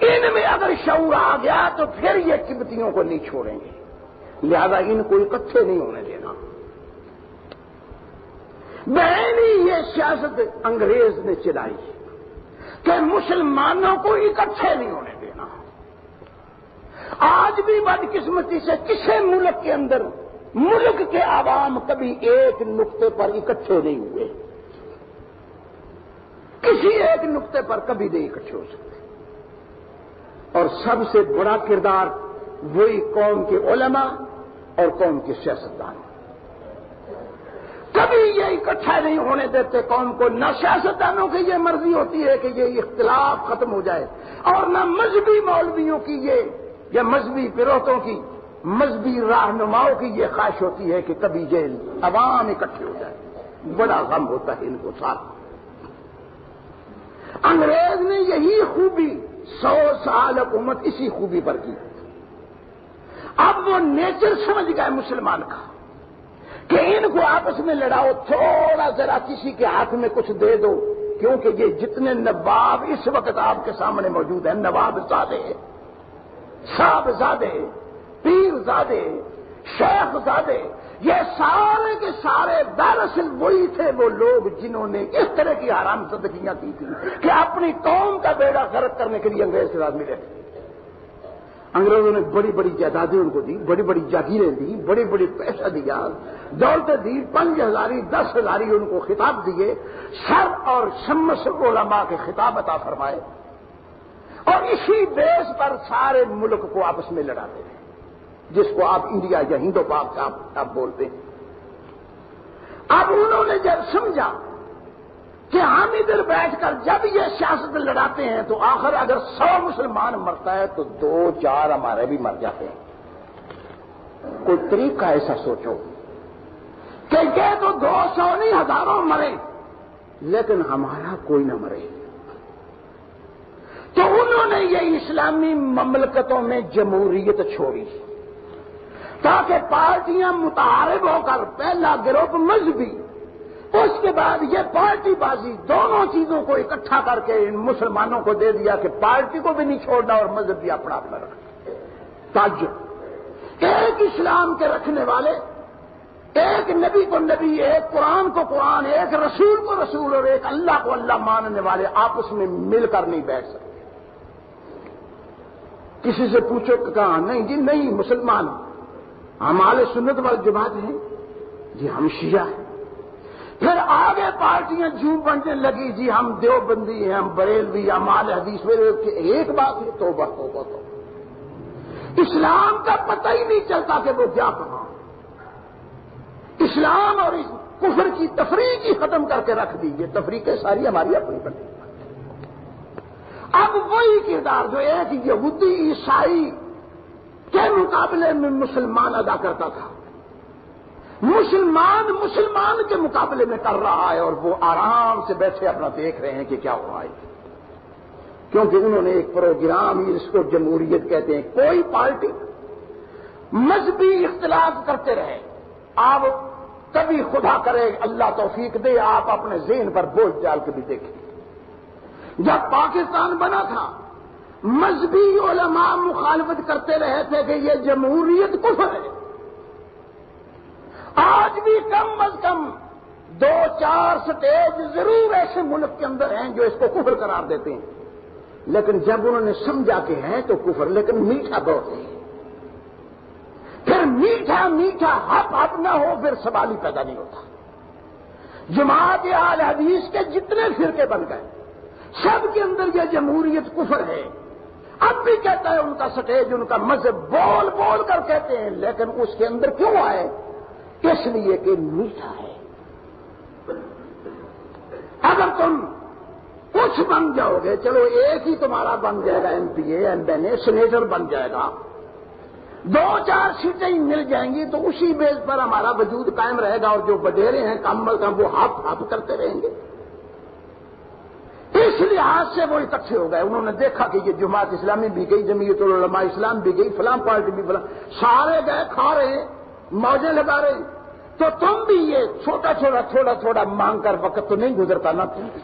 ان میں اگر شعور آ گیا تو پھر یہ قبطیوں کو نہیں چھوڑیں گے، لہذا ان کو اکٹھے نہیں ہونے دینا۔ بہنی یہ سیاست انگریز نے چلائی کہ مسلمانوں کو اکٹھے نہیں ہونے دینا۔ آج بھی بدقسمتی سے کسی ملک کے اندر ملک کے عوام کبھی ایک نقطے پر اکٹھے نہیں ہوئے، کسی ایک نقطے پر کبھی نہیں اکٹھے ہو سکتے، اور سب سے بڑا کردار وہی قوم کے علماء اور قوم کے سیاستدان، کبھی یہ اکٹھا نہیں ہونے دیتے قوم کو۔ نہ سیاستدانوں کی یہ مرضی ہوتی ہے کہ یہ اختلاف ختم ہو جائے، اور نہ مذہبی مولویوں کی یہ یا مذہبی پیروتوں کی، مذہبی رہنماؤں کی یہ خواہش ہوتی ہے کہ کبھی یہ عوام اکٹھے ہو جائے۔ بڑا غم ہوتا ہے ان کو ساتھ۔ انگریز نے یہی خوبی 100 سال حکومت اسی خوبی پر کی۔ اب وہ نیچر سمجھ گئے مسلمان کا کہ ان کو آپس میں لڑاؤ، تھوڑا ذرا کسی کے ہاتھ میں کچھ دے دو، کیونکہ یہ جتنے نواب اس وقت آپ کے سامنے موجود ہیں، نواب زادے، صاحب زادے، پیر زادے، شیخ زادے، یہ سارے کے سارے دراصل وہی تھے وہ لوگ جنہوں نے اس طرح کی حرام زندگیاں کی تھی کہ اپنی قوم کا بیڑا غرق کرنے کے لیے انگریز کے ساتھ ملے تھے۔ انگریزوں نے بڑی بڑی جائیدادیں ان کو دی، بڑی بڑی جاگیریں دی، بڑی بڑی پیسہ دیا، دولتیں دی، 5000 10,000 ان کو خطاب دیے، سر اور شمس علماء کے خطاب عطا فرمائے، اور اسی بیس پر سارے ملک کو آپس میں لڑاتے ہیں، جس کو آپ انڈیا یا ہندو پاک آپ بولتے ہیں۔ اب انہوں نے جب سمجھا کہ ہم ادھر بیٹھ کر جب یہ سیاست لڑاتے ہیں تو آخر اگر 100 مسلمان مرتا ہے تو 2-4 ہمارے بھی مر جاتے ہیں، کوئی طریقہ ایسا سوچو کہ یہ تو 200 نہیں ہزاروں مرے لیکن ہمارا کوئی نہ مرے۔ تو انہوں نے یہ اسلامی مملکتوں میں جمہوریت چھوڑی تاکہ پارٹیاں متعارف ہو کر، پہلا گروپ مذہبی، اس کے بعد یہ پارٹی بازی، دونوں چیزوں کو اکٹھا کر کے ان مسلمانوں کو دے دیا کہ پارٹی کو بھی نہیں چھوڑنا اور مذہب بھی اپنا اپنا رکھنا۔ تعجب، ایک اسلام کے رکھنے والے، ایک نبی کو نبی، ایک قرآن کو قرآن، ایک رسول کو رسول اور ایک اللہ کو اللہ ماننے والے آپس میں مل کر نہیں بیٹھ سکتے۔ کسی سے پوچھو کہ کہاں؟ نہیں جی نہیں، مسلمان ہم اہل سنت والجماعت ہیں جی، ہم شیعہ ہیں۔ پھر آگے پارٹیاں جوں بننے لگی جی ہم دیوبندی ہیں، ہم بریلوی، ہم اہل حدیث، ایک بات ہے، توبہ توبہ توبہ، اسلام کا پتہ ہی نہیں چلتا کہ وہ کیا کہا۔ اسلام اور اس کفر کی تفریق ہی ختم کر کے رکھ دی، یہ تفریقیں ساری ہماری اپنی بنی۔ اب وہی کردار جو ایک یہودی عیسائی کے مقابلے میں مسلمان ادا کرتا تھا، مسلمان کے مقابلے میں کر رہا ہے، اور وہ آرام سے بیٹھے اپنا دیکھ رہے ہیں کہ کیا ہو رہا ہے، کیونکہ انہوں نے ایک پروگرام، اس کو جمہوریت کہتے ہیں، کوئی پارٹی مذہبی اختلاف کرتے رہے، آپ کبھی خدا کرے اللہ توفیق دے آپ اپنے ذہن پر بوجھ ڈال کے بھی دیکھیں، جب پاکستان بنا تھا مذہبی علماء مخالفت کرتے رہے تھے کہ یہ جمہوریت کفر ہے۔ آج بھی کم از کم 2-4 سٹیج ضرور ایسے ملک کے اندر ہیں جو اس کو کفر قرار دیتے ہیں، لیکن جب انہوں نے سمجھا کہ ہے تو کفر، لیکن میٹھا بہت ہے، پھر میٹھا حق نہ ہو پھر سوال ہی پیدا نہیں ہوتا۔ جماعت اہل حدیث کے جتنے فرقے بن گئے سب کے اندر یہ جمہوریت کفر ہے، اب بھی کہتا ہے ان کا سٹیج، ان کا مذہب بول بول کر کہتے ہیں، لیکن اس کے اندر کیوں آئے؟ اس لیے کہ میٹھا ہے۔ اگر تم کچھ بن جاؤ گے، چلو ایک ہی تمہارا بن جائے گا، ایم پی اے، ایم این اے، سینیٹر بن جائے گا، 2-4 سیٹیں ہی مل جائیں گی تو اسی بیس پر ہمارا وجود قائم رہے گا، اور جو وڈیرے ہیں کم از کم وہ ہپ کرتے رہیں گے۔ اس لحاظ سے وہ اکٹھے ہو گئے، انہوں نے دیکھا کہ یہ جماعت اسلامی بھی گئی، جمعیت العلماء اسلام بھی گئی، فلاں پارٹی بھی فلاں، سارے گئے کھا رہے ہیں، موجیں لگا رہے ہیں، تو تم بھی یہ تھوڑا تھوڑا مانگ کر وقت تو نہیں گزرتا نا، تم بھی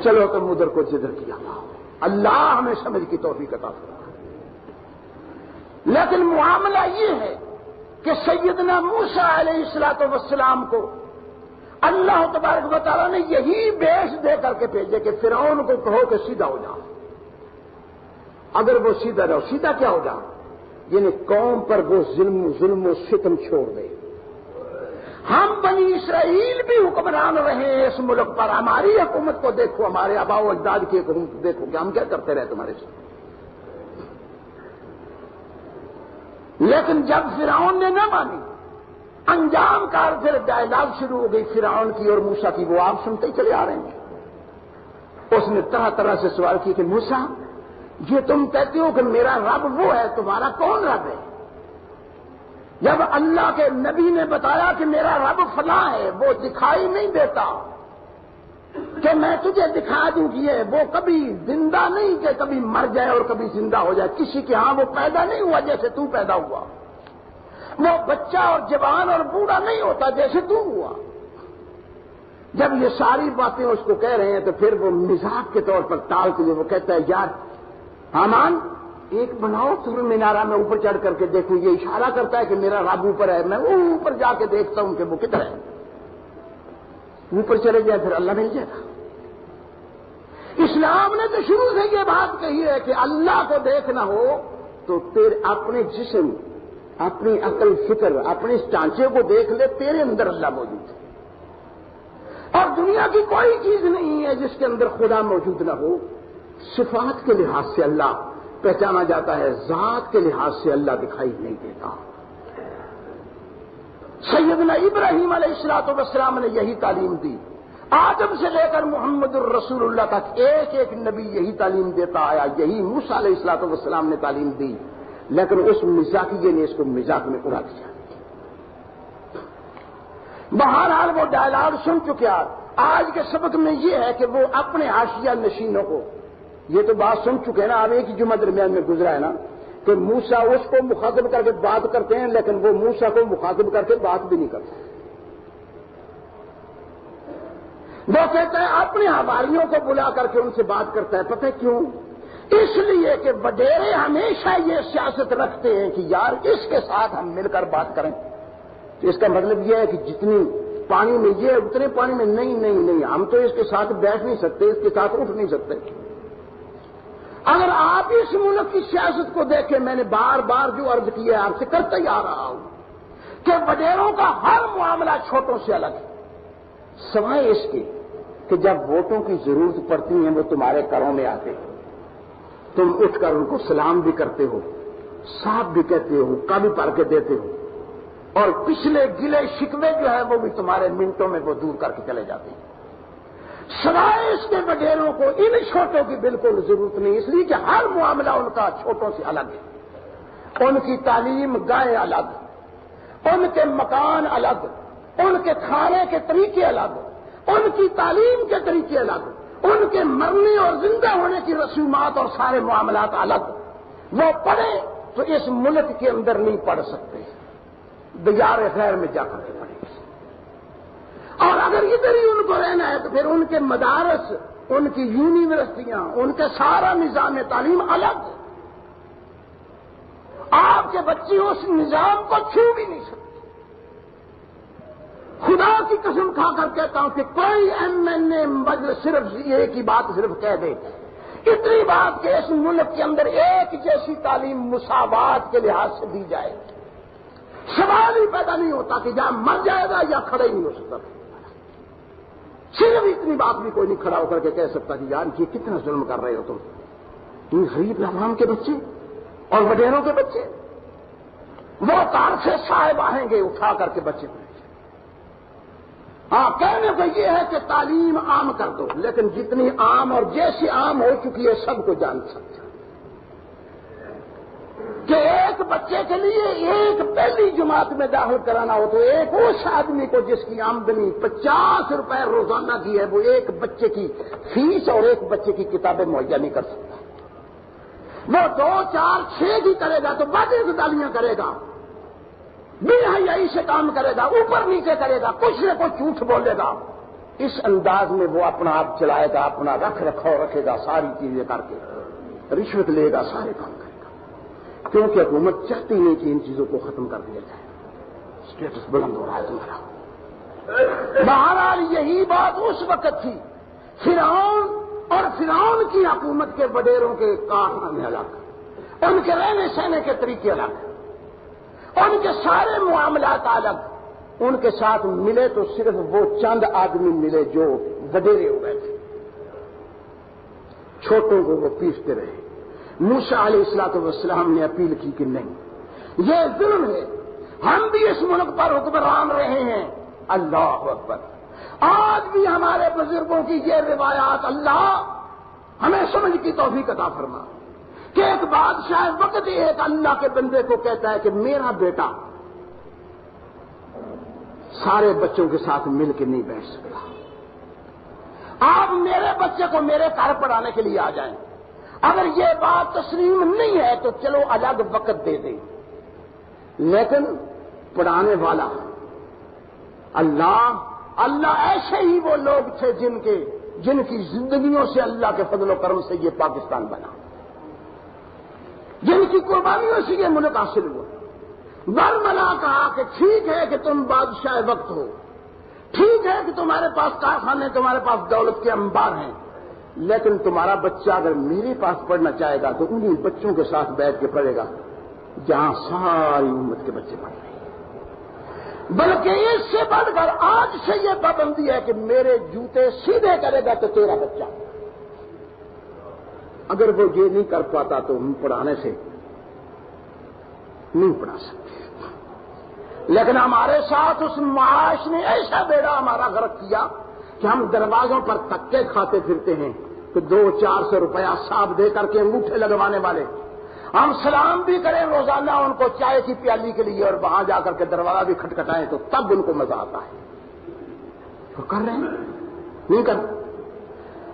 چلو تم ادھر کو جدھر کیا، اللہ ہمیں سمجھ کی توفیق عطا فرمائے۔ لیکن معاملہ یہ ہے کہ سیدنا موسیٰ علیہ الصلوۃ والسلام کو اللہ تبارک و تعالیٰ نے یہی بیش دے کر کے بھیجے کہ فرعون کو کہو کہ سیدھا ہو جاؤ۔ اگر وہ سیدھا رہو، سیدھا کیا ہو جاؤ؟ یعنی قوم پر وہ ظلم و ستم چھوڑ دے۔ ہم بنی اسرائیل بھی حکمران رہے ہیں اس ملک پر، ہماری حکومت کو دیکھو، ہمارے آباء و اجداد کی حکومت کو دیکھو کہ ہم کیا کرتے رہے تمہارے ساتھ۔ لیکن جب فرعون نے نہ مانی، انجام کار پھر ڈائلاگ شروع ہو گئی فرعون کی اور موسیٰ کی، وہ آپ سنتے ہی چلے آ رہے ہیں۔ اس نے طرح طرح سے سوال کی کہ موسیٰ، یہ تم کہتے ہو کہ میرا رب وہ ہے، تمہارا کون رب ہے؟ جب اللہ کے نبی نے بتایا کہ میرا رب فلاں ہے، وہ دکھائی نہیں دیتا کہ میں تجھے دکھا دوں کہ وہ کبھی زندہ نہیں کہ کبھی مر جائے اور کبھی زندہ ہو جائے، کسی کے ہاں وہ پیدا نہیں ہوا جیسے تو پیدا ہوا، وہ بچہ اور جوان اور بوڑھا نہیں ہوتا جیسے تو ہوا۔ جب یہ ساری باتیں اس کو کہہ رہے ہیں تو پھر وہ مزاق کے طور پر ٹال کے وہ کہتا ہے یار حامان ایک بناؤ تم مینارہ میں اوپر چڑھ کر کے دیکھو، یہ اشارہ کرتا ہے کہ میرا رب اوپر ہے، میں وہ اوپر جا کے دیکھتا ہوں کہ وہ کدھر ہے، اوپر چلے جائے پھر اللہ مل جائے گا۔ اسلام نے تو شروع سے یہ بات کہی ہے کہ اللہ کو دیکھنا ہو تو تیرے اپنے جسم، اپنی عقل فکر، اپنے اس ڈھانچے کو دیکھ لے، تیرے اندر اللہ موجود ہے، اور دنیا کی کوئی چیز نہیں ہے جس کے اندر خدا موجود نہ ہو۔ صفات کے لحاظ سے اللہ پہچانا جاتا ہے، ذات کے لحاظ سے اللہ دکھائی نہیں دیتا۔ سیدنا ابراہیم علیہ الصلوۃ والسلام نے یہی تعلیم دی، آدم سے لے کر محمد الرسول اللہ تک ایک ایک نبی یہی تعلیم دیتا آیا، یہی موسیٰ علیہ الصلوۃ والسلام نے تعلیم دی، لیکن اس مزاقیے نے اس کو مزاق میں اڑا دیا۔ بہرحال وہ ڈائلاگ سن چکے، آج کے سبق میں یہ ہے کہ وہ اپنے حاشیہ نشینوں کو یہ تو بات سن چکے ہیں نا، اب ایک ہی جمعہ درمیان میں گزرا ہے نا کہ موسیٰ اس کو مخاطب کر کے بات کرتے ہیں، لیکن وہ موسیٰ کو مخاطب کر کے بات بھی نہیں کرتے۔ وہ کہتا ہے اپنے حواریوں کو بلا کر کے ان سے بات کرتا ہے، پتہ کیوں؟ اس لیے کہ وڈیرے ہمیشہ یہ سیاست رکھتے ہیں کہ یار اس کے ساتھ ہم مل کر بات کریں، تو اس کا مطلب یہ ہے کہ جتنی پانی میں یہ اتنے پانی میں نہیں، ہم تو اس کے ساتھ بیٹھ نہیں سکتے، اس کے ساتھ اٹھ نہیں سکتے۔ اگر آپ اس ملک کی سیاست کو دیکھیں، میں نے بار بار جو عرض کی ہے آپ سے کرتا ہی آ رہا ہوں کہ وڈیروں کا ہر معاملہ چھوٹوں سے الگ ہے، سوائے اس کے کہ جب ووٹوں کی ضرورت پڑتی ہے وہ تمہارے گھروں میں آتے ہیں، تم اٹھ کر ان کو سلام بھی کرتے ہو، صاحب بھی کہتے ہو، کا بھی پڑھ کے دیتے ہو، اور پچھلے گلے شکوے جو ہے وہ بھی تمہارے منٹوں میں وہ دور کر کے چلے جاتے ہیں۔ سوائے اس کے وڈیروں کو ان چھوٹوں کی بالکل ضرورت نہیں، اس لیے کہ ہر معاملہ ان کا چھوٹوں سے الگ ہے، ان کی تعلیم گاہیں الگ، ان کے مکان الگ، ان کے کھانے کے طریقے الگ، ان کی تعلیم کے طریقے الگ، ان کے مرنے اور زندہ ہونے کی رسومات اور سارے معاملات الگ۔ وہ پڑھیں تو اس ملک کے اندر نہیں پڑھ سکتے، دیار غیر میں جا کر کے پڑھیں، اور اگر ادھر ہی ان کو رہنا ہے تو پھر ان کے مدارس، ان کی یونیورسٹیاں، ان کے سارا نظام تعلیم الگ۔ آپ کے بچے اس نظام کو چھو بھی نہیں سکتے۔ خدا کی قسم کھا کر کہتا ہوں کہ کوئی MNA مجلس صرف ایک ہی بات صرف کہہ دے، اتنی بات کہ اس ملک کے اندر ایک جیسی تعلیم مساوات کے لحاظ سے دی جائے، سوال ہی پیدا نہیں ہوتا کہ جہاں مر جائے گا یا کھڑا ہی نہیں ہو سکتا۔ صرف اتنی بات بھی کوئی نہیں کھڑا ہو کر کے کہہ سکتا کہ یار یہ کتنا ظلم کر رہے ہو تم، ان غریب عوام کے بچے اور وڈیروں کے بچے، وہ کار سے صاحب آئیں گے اٹھا کر کے بچے کو۔ ہاں کہنے کو یہ ہے کہ تعلیم عام کر دو، لیکن جتنی عام اور جیسی عام ہو چکی ہے سب کو جان سکتا۔ کہ ایک بچے کے لیے ایک پہلی جماعت میں داخل کرانا ہو تو ایک اس آدمی کو جس کی آمدنی 50 روپے روزانہ کی ہے وہ ایک بچے کی فیس اور ایک بچے کی کتابیں مہیا نہیں کر سکتا. وہ 2 4 6 کی کرے گا تو باتیں گدالیاں کرے گا, بے حیائی سے کام کرے گا, اوپر نیچے کرے گا, کچھ نہ کچھ جھوٹ بولے گا. اس انداز میں وہ اپنا آپ چلائے گا, اپنا رکھ رکھاؤ رکھے گا, ساری چیزیں کر کے رشوت لے گا, سارے کام کرے گا, کیونکہ حکومت چاہتی نہیں کہ ان چیزوں کو ختم کر دیا جائے. اسٹیٹس بلند ہو رہا ہے تمہارا. بہرحال یہی بات اس وقت تھی. فرعون اور فرعون کی حکومت کے وڈیروں کے کارنامے الگ, ان کے رہنے سہنے کے طریقے الگ, ان کے سارے معاملات الگ. ان کے ساتھ ملے تو صرف وہ چند آدمی ملے جو وڈیرے ہو گئے تھے, چھوٹوں کو وہ پیستے رہے. موسیٰ علیہ الصلوۃ والسلام نے اپیل کی کہ نہیں یہ ظلم ہے, ہم بھی اس ملک پر حکمران رہے ہیں. اللہ اکبر. آج بھی ہمارے بزرگوں کی یہ روایات اللہ ہمیں سمجھ کی توفیق عطا فرما کہ ایک بادشاہ وقت ایک اللہ کے بندے کو کہتا ہے کہ میرا بیٹا سارے بچوں کے ساتھ مل کے نہیں بیٹھ سکتا, آپ میرے بچے کو میرے گھر پڑھانے کے لیے آ جائیں. اگر یہ بات تسلیم نہیں ہے تو چلو الگ وقت دے دیں, لیکن پڑھانے والا اللہ ایسے ہی وہ لوگ تھے جن کی زندگیوں سے اللہ کے فضل و کرم سے یہ پاکستان بنا, جن کی قربانیوں سے یہ ملک حاصل ہوا. برملا کہا کہ ٹھیک ہے کہ تم بادشاہ وقت ہو, ٹھیک ہے کہ تمہارے پاس کارخانے, تمہارے پاس دولت کے انبار ہیں, لیکن تمہارا بچہ اگر میرے پاس پڑھنا چاہے گا تو انہیں بچوں کے ساتھ بیٹھ کے پڑھے گا جہاں ساری امت کے بچے پڑھ رہے ہیں. بلکہ اس سے بڑھ کر آج سے یہ پابندی ہے کہ میرے جوتے سیدھے کرے گا تو تیرا بچہ. اگر وہ یہ نہیں کر پاتا تو ہم پڑھانے سے نہیں پڑھا سکتے. لیکن ہمارے ساتھ اس معاش نے ایسا بیڑا ہمارا غرق کیا کہ ہم دروازوں پر تکے کھاتے پھرتے ہیں کہ 200-400 روپیہ صاحب دے کر کے انگوٹھے لگوانے والے. ہم سلام بھی کریں روزانہ ان کو چائے کی پیالی کے لیے اور وہاں جا کر کے دروازہ بھی کھٹکھٹائیں تو تب ان کو مزہ آتا ہے. تو کر رہے ہیں نہیں کر.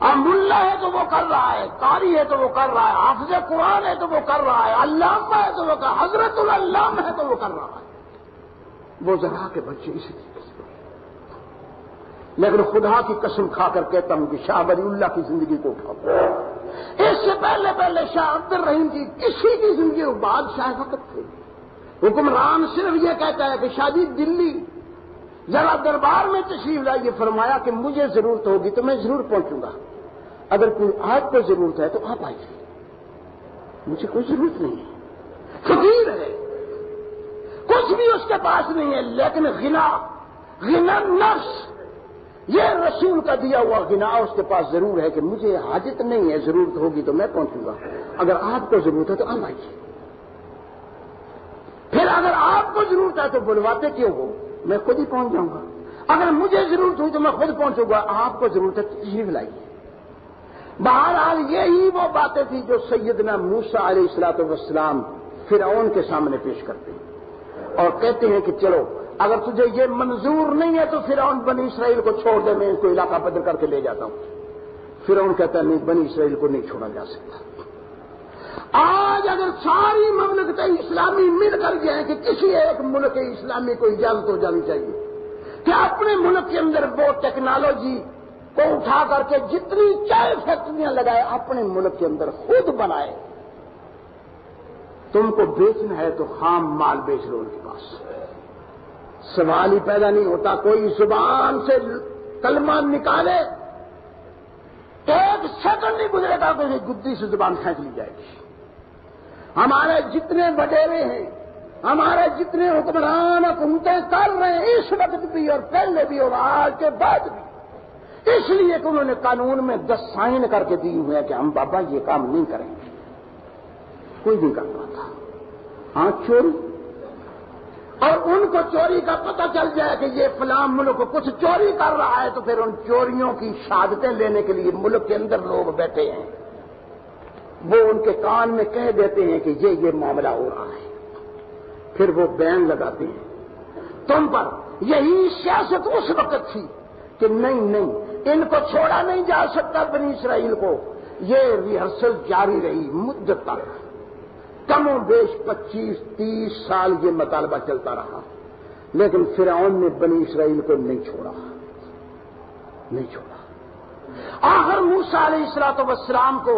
اب ملا ہے تو وہ کر رہا ہے, قاری ہے تو وہ کر رہا ہے, حافظ قرآن ہے تو وہ کر رہا ہے, علامہ ہے تو وہ کر, حضرت العلامہ ہے تو وہ کر رہا ہے. وہ ذرا کے بچے اسی طریقے سے. لیکن خدا کی قسم کھا کر کہتا ہوں کہ شاہ ولی اللہ کی زندگی کو اٹھاؤ. اس سے پہلے شاہ عبد الرحیم کی کسی کی زندگی وہ بادشاہ وقت تھے. حکمران صرف یہ کہتا ہے کہ شاہ جی دلی ذرا دربار میں تشریف لائیے, فرمایا کہ مجھے ضرورت ہوگی تو میں ضرور پہنچوں گا, اگر کوئی آپ کو ضرورت ہے تو آپ آئیے, مجھے کوئی ضرورت نہیں ہے. فقیر ہے, کچھ بھی اس کے پاس نہیں ہے, لیکن غنا نفس یہ رسول کا دیا ہوا غنا اس کے پاس ضرور ہے کہ مجھے حاجت نہیں ہے, ضرورت ہوگی تو میں پہنچوں گا, اگر آپ کو ضرورت ہے تو آپ آئیے. پھر اگر آپ کو ضرورت ہے تو بلواتے کیوں ہو, میں خود ہی پہنچ جاؤں گا. اگر مجھے ضرورت ہوئی تو میں خود پہنچوں گا, آپ کو ضرورت ہے تو تشریف لائیے. بہرحال یہی وہ باتیں تھیں جو سیدنا موسیٰ علیہ الصلوۃ والسلام فرعون کے سامنے پیش کرتے ہیں اور کہتے ہیں کہ چلو اگر تجھے یہ منظور نہیں ہے تو فرعون بنی اسرائیل کو چھوڑ دے, میں ان کو علاقہ بدل کر کے لے جاتا ہوں. فرعون کہتا ہے نہیں, بنی اسرائیل کو نہیں چھوڑا جا سکتا. آج اگر ساری مملکتیں اسلامی مل کر گئے کہ کسی ایک ملک اسلامی کو اجازت ہو جانی چاہیے کہ اپنے ملک کے اندر وہ ٹیکنالوجی کو اٹھا کر کے جتنی چائے فیکٹریاں لگائے اپنے ملک کے اندر خود بنائے. تم کو بیچنا ہے تو خام مال بیچ لو ان کے پاس, سوال ہی پیدا نہیں ہوتا. کوئی زبان سے کلمہ نکالے ایک سیکنڈ نہیں گزرے گا کہ گدی سے زبان پھینک لی جائے گی. ہمارے جتنے وڈیرے ہیں, ہمارے جتنے حکمران حکومتیں کر رہے ہیں اس وقت بھی اور پہلے بھی اور آج کے بعد بھی, اس لیے کہ انہوں نے قانون میں 10 سائن کر کے دی ہوئے ہیں کہ ہم بابا یہ کام نہیں کریں گے. کوئی نہیں کر پاتا. ہاں چوری, اور ان کو چوری کا پتہ چل جائے کہ یہ فلاں ملک کو کچھ چوری کر رہا ہے تو پھر ان چوریوں کی شہادتیں لینے کے لیے ملک کے اندر لوگ بیٹھے ہیں. وہ ان کے کان میں کہہ دیتے ہیں کہ یہ معاملہ ہو رہا ہے، پھر وہ بین لگاتے ہیں تم پر۔ یہی سیاست اس وقت تھی کہ نہیں ان کو چھوڑا نہیں جا سکتا بنی اسرائیل کو۔ یہ ریہرسل جاری رہی مدت تک، کم و بیش 25-30 سال یہ مطالبہ چلتا رہا، لیکن فرعون نے بنی اسرائیل کو نہیں چھوڑا۔ آخر موسیٰ علیہ السلام کو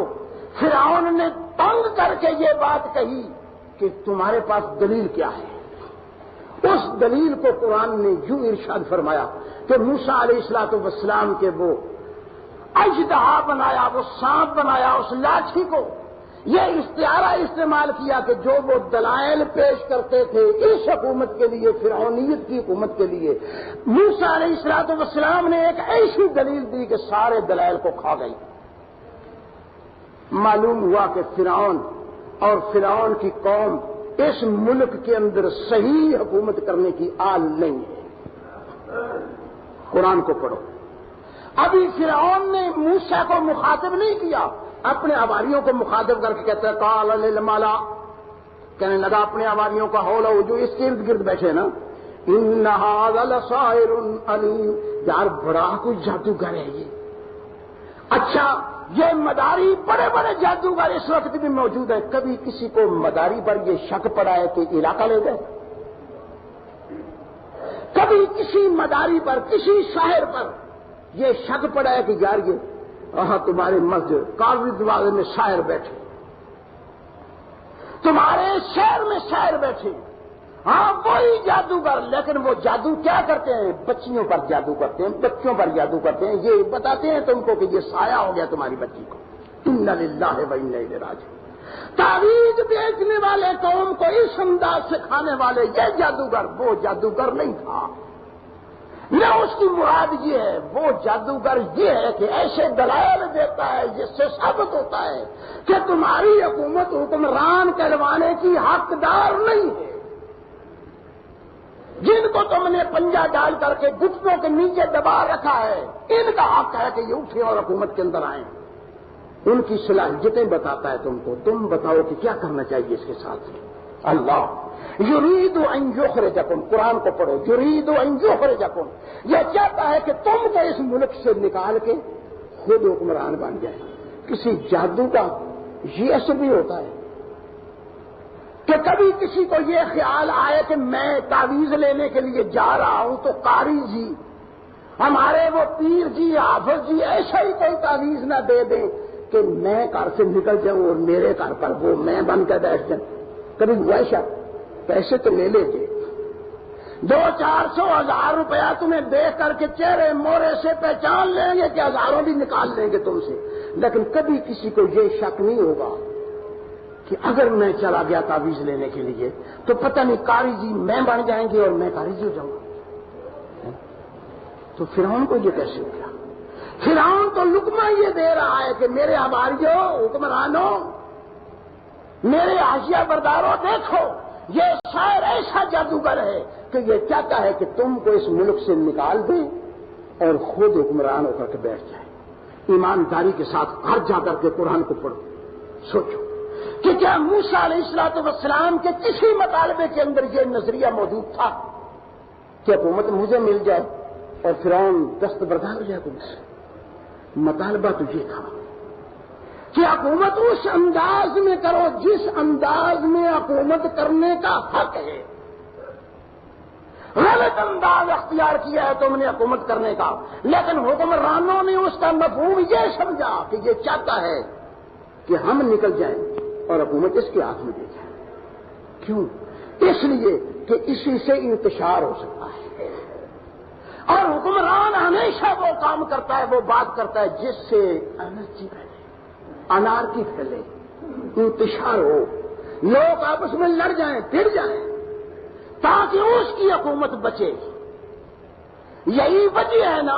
فرعون نے تنگ کر کے یہ بات کہی کہ تمہارے پاس دلیل کیا ہے؟ اس دلیل کو قرآن نے یوں ارشاد فرمایا کہ موسیٰ علیہ السلام کے وہ اژدہا بنایا، وہ سانپ بنایا، اس لاٹھی کو یہ استعارہ استعمال کیا کہ جو وہ دلائل پیش کرتے تھے اس حکومت کے لیے، فرعونیت کی حکومت کے لیے، موسیٰ علیہ السلام نے ایک ایسی دلیل دی کہ سارے دلائل کو کھا گئی۔ معلوم ہوا کہ فرعون اور فرعون کی قوم اس ملک کے اندر صحیح حکومت کرنے کی آل نہیں ہے۔ قرآن کو پڑھو۔ ابھی فرعون نے موسیٰ کو مخاطب نہیں کیا، اپنے حواریوں کو مخاطب کر کے کہتا ہے قال للملا، کہنے لگا اپنے حواریوں کا حول جو اس کے ارد گرد بیٹھے نا، ان ھذا لساحر علیم، یار بڑا کوئی جادوگر ہے یہ۔ اچھا یہ مداری بڑے بڑے جادوگر اس وقت بھی موجود ہیں، کبھی کسی کو مداری پر یہ شک پڑا ہے کہ علاقہ لے گئے؟ کبھی کسی مداری پر، کسی شاعر پر یہ شک پڑا ہے کہ یار یہ تمہارے مسجد قاضی دروازے میں شاعر بیٹھے، تمہارے شہر میں شاعر بیٹھے، ہاں وہی جادوگر، لیکن وہ جادو کیا کرتے ہیں؟ بچیوں پر جادو کرتے ہیں، بچوں پر جادو کرتے ہیں، یہ بتاتے ہیں تم کو کہ یہ سایہ ہو گیا تمہاری بچی کو۔ انا للہ و انا الیہ راجعون۔ تعویذ بیچنے والے قوم کو اس انداز سے کھانے والے یہ جادوگر وہ جادوگر نہیں تھا، نہ اس کی مراد یہ ہے، وہ جادوگر یہ ہے کہ ایسے دلائل دیتا ہے جس سے ثابت ہوتا ہے کہ تمہاری حکومت حکمران کہلوانے کی حقدار نہیں ہے۔ جن کو تم نے پنجہ ڈال کر کے گھٹنوں کے نیچے دبا رکھا ہے، ان کا حق ہے کہ یہ اٹھیں اور حکومت کے اندر آئیں۔ ان کی صلاحیتیں بتاتا ہے تم کو، تم بتاؤ کہ کیا کرنا چاہیے اس کے ساتھ۔ اللہ یرید ان یخرجکم، قرآن کو پڑھو، یرید ان یخرجکم، یہ چاہتا ہے کہ تم کو اس ملک سے نکال کے خود حکمران بن جائے۔ کسی جادو کا یہ اثر بھی ہوتا ہے کہ کبھی کسی کو یہ خیال آئے کہ میں تعویذ لینے کے لیے جا رہا ہوں تو قاری جی، ہمارے وہ پیر جی، حافظ جی ایسا ہی کوئی تعویذ نہ دے دیں کہ میں گھر سے نکل جاؤں اور میرے گھر پر وہ میں بن کے بیٹھ جاؤں۔ کبھی ہوا ایسا؟ پیسے تو لے لیں گے، 200-400 ہزار روپیہ تمہیں دیکھ کر کے چہرے مورے سے پہچان لیں گے کہ ہزاروں بھی نکال لیں گے تم سے، لیکن کبھی کسی کو یہ شک نہیں ہوگا کہ اگر میں چلا گیا تعویذ لینے کے لیے تو پتہ نہیں قاری جی میں بن جائیں گے اور میں قاری جی ہو جاؤں گا۔ تو فرعون کو یہ کیسے ہو گیا؟ فرعون تو لقمہ یہ دے رہا ہے کہ میرے حواریوں، حکمرانوں، میرے حاشیہ برداروں، دیکھو یہ شاعر ایسا جادوگر ہے کہ یہ چاہتا ہے کہ تم کو اس ملک سے نکال دے اور خود حکمران ہو کر کے بیٹھ جائے۔ ایمانداری کے ساتھ گھر جا کر کے قرآن کو پڑھو، سوچو کہ کیا موسیٰ علیہ السلام کے کسی مطالبے کے اندر یہ نظریہ موجود تھا کہ حکومت مجھے مل جائے اور فرعون دستبردار ہو جائے تم سے؟ مطالبہ تو یہ تھا کہ حکومت اس انداز میں کرو جس انداز میں حکومت کرنے کا حق ہے۔ غلط انداز اختیار کیا ہے تم نے حکومت کرنے کا، لیکن حکمرانوں نے اس کا مفہوم یہ سمجھا کہ یہ چاہتا ہے کہ ہم نکل جائیں اور حکومت اس کے ہاتھ میں دے جائے۔ کیوں؟ اس لیے کہ اسی سے انتشار ہو سکتا ہے، اور حکمران ہمیشہ وہ کام کرتا ہے، وہ بات کرتا ہے جس سے انرجی پھیلے، انارکی پھیلے، انتشار ہو، لوگ آپس میں لڑ جائیں، پھر جائیں، تاکہ اس کی حکومت بچے۔ یہی وجہ ہے نا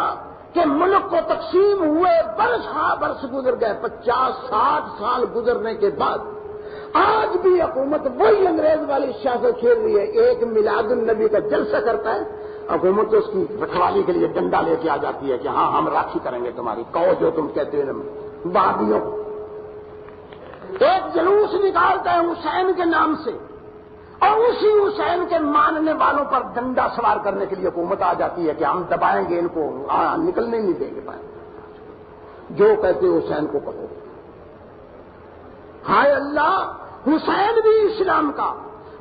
کہ ملک کو تقسیم ہوئے برس گزر گئے، 50-60 سال گزرنے کے بعد آج بھی حکومت وہی انگریز والی سیاست کھیل رہی ہے۔ ایک میلاد النبی کا جلسہ کرتا ہے، حکومت تو اس کی رکھوالی کے لیے ڈنڈا لے کے آ جاتی ہے کہ ہاں ہم راکھی کریں گے تمہاری، کہو جو تم کہتے ہیں وہابیوں۔ ایک جلوس نکالتا ہے حسین کے نام سے، اور اسی حسین کے ماننے والوں پر ڈنڈا سوار کرنے کے لیے حکومت آ جاتی ہے کہ ہم دبائیں گے ان کو، نکلنے نہیں دیں گے پائیں، جو کہتے حسین کو کہو۔ ہائے اللہ، حسین بھی اسلام کا،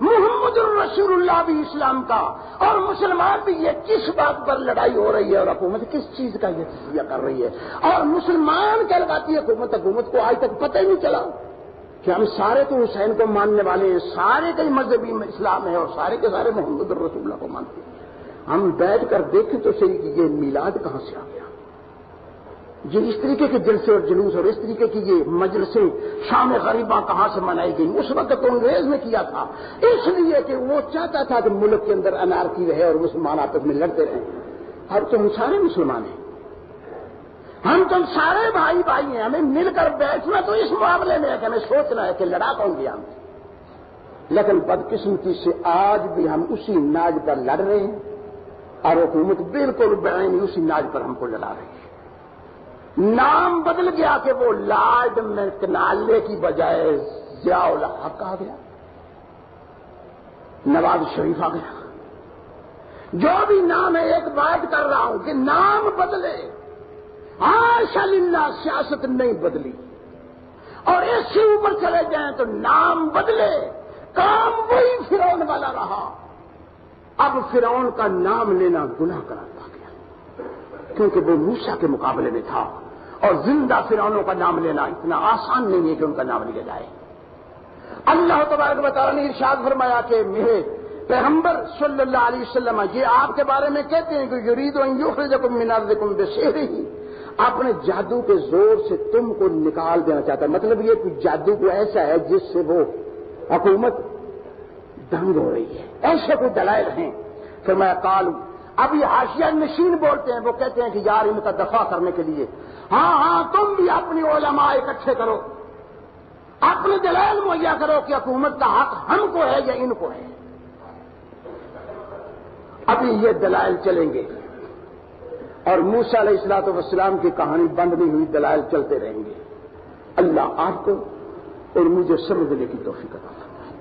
محمد الرسول اللہ بھی اسلام کا، اور مسلمان بھی، یہ کس بات پر لڑائی ہو رہی ہے اور حکومت کس چیز کا یہ تجزیہ کر رہی ہے؟ اور مسلمان کیا لگاتی ہے حکومت کو آج تک پتہ ہی نہیں چلا کہ ہم سارے تو حسین کو ماننے والے ہیں، سارے کے مذہبی اسلام ہے اور سارے کے سارے محمد الرسول اللہ کو مانتے ہیں۔ ہم بیٹھ کر دیکھیں تو صحیح کہ یہ میلاد کہاں سے آ گیا، یہ اس طریقے کے جلسے اور جلوس اور اس طریقے کی یہ مجلسیں شام غریباں کہاں سے منائی گئی؟ اس وقت تو انگریز نے کیا تھا، اس لیے کہ وہ چاہتا تھا کہ ملک کے اندر انارکی رہے اور مسلمان آپس میں لڑتے رہیں۔ اب تو ہم سارے مسلمان ہیں، ہم تو سارے بھائی بھائی ہیں، ہمیں مل کر بیٹھنا تو اس معاملے میں ہے کہ ہمیں سوچنا ہے کہ لڑا کون گیا ہم سے۔ لیکن بدقسمتی سے آج بھی ہم اسی ناج پر لڑ رہے ہیں اور حکومت بالکل بعین اسی ناج پر ہم کو لڑا رہی ہے۔ نام بدل گیا کہ وہ لارڈ میکنالے کی بجائے ضیاء الحق آ گیا، نواز شریف آ گیا، جو بھی نام ہے ایک بات کر رہا ہوں کہ نام بدلے، حاشا للہ سیاست نہیں بدلی، اور اس سے اوپر چلے جائیں تو نام بدلے، کام وہی فرعون والا رہا۔ اب فرعون کا نام لینا گناہ قرار پا گیا، کیونکہ وہ موسیٰ کے مقابلے میں تھا، اور زندہ فرعونوں کا نام لینا اتنا آسان نہیں ہے کہ ان کا نام لیا جائے۔ اللہ تبارک و تعالیٰ نے ارشاد فرمایا کہ میرے پیغمبر صلی اللہ علیہ وسلم یہ آپ کے بارے میں کہتے ہیں کہ یرید ان یخرجکم من ارضکم بسحرہ، اپنے جادو کے زور سے تم کو نکال دینا چاہتا ہے۔ مطلب یہ کہ جادو کو ایسا ہے جس سے وہ حکومت دنگ ہو رہی ہے، ایسے کوئی دلائل ہیں۔ فرمایا قالوا، اب یہ حاشیہ نشین بولتے ہیں، وہ کہتے ہیں کہ یار ان کا دفاع کرنے کے لیے ہاں تم بھی اپنی علماء اکٹھے کرو، اپنے دلائل مہیا کرو کہ حکومت کا حق ہم کو ہے یا ان کو ہے۔ ابھی یہ دلائل چلیں گے اور موسیٰ علیہ الصلوۃ والسلام کی کہانی بند نہیں ہوئی، دلائل چلتے رہیں گے۔ اللہ آپ کو اور مجھے سمجھنے کی توفیق عطا فرمائے۔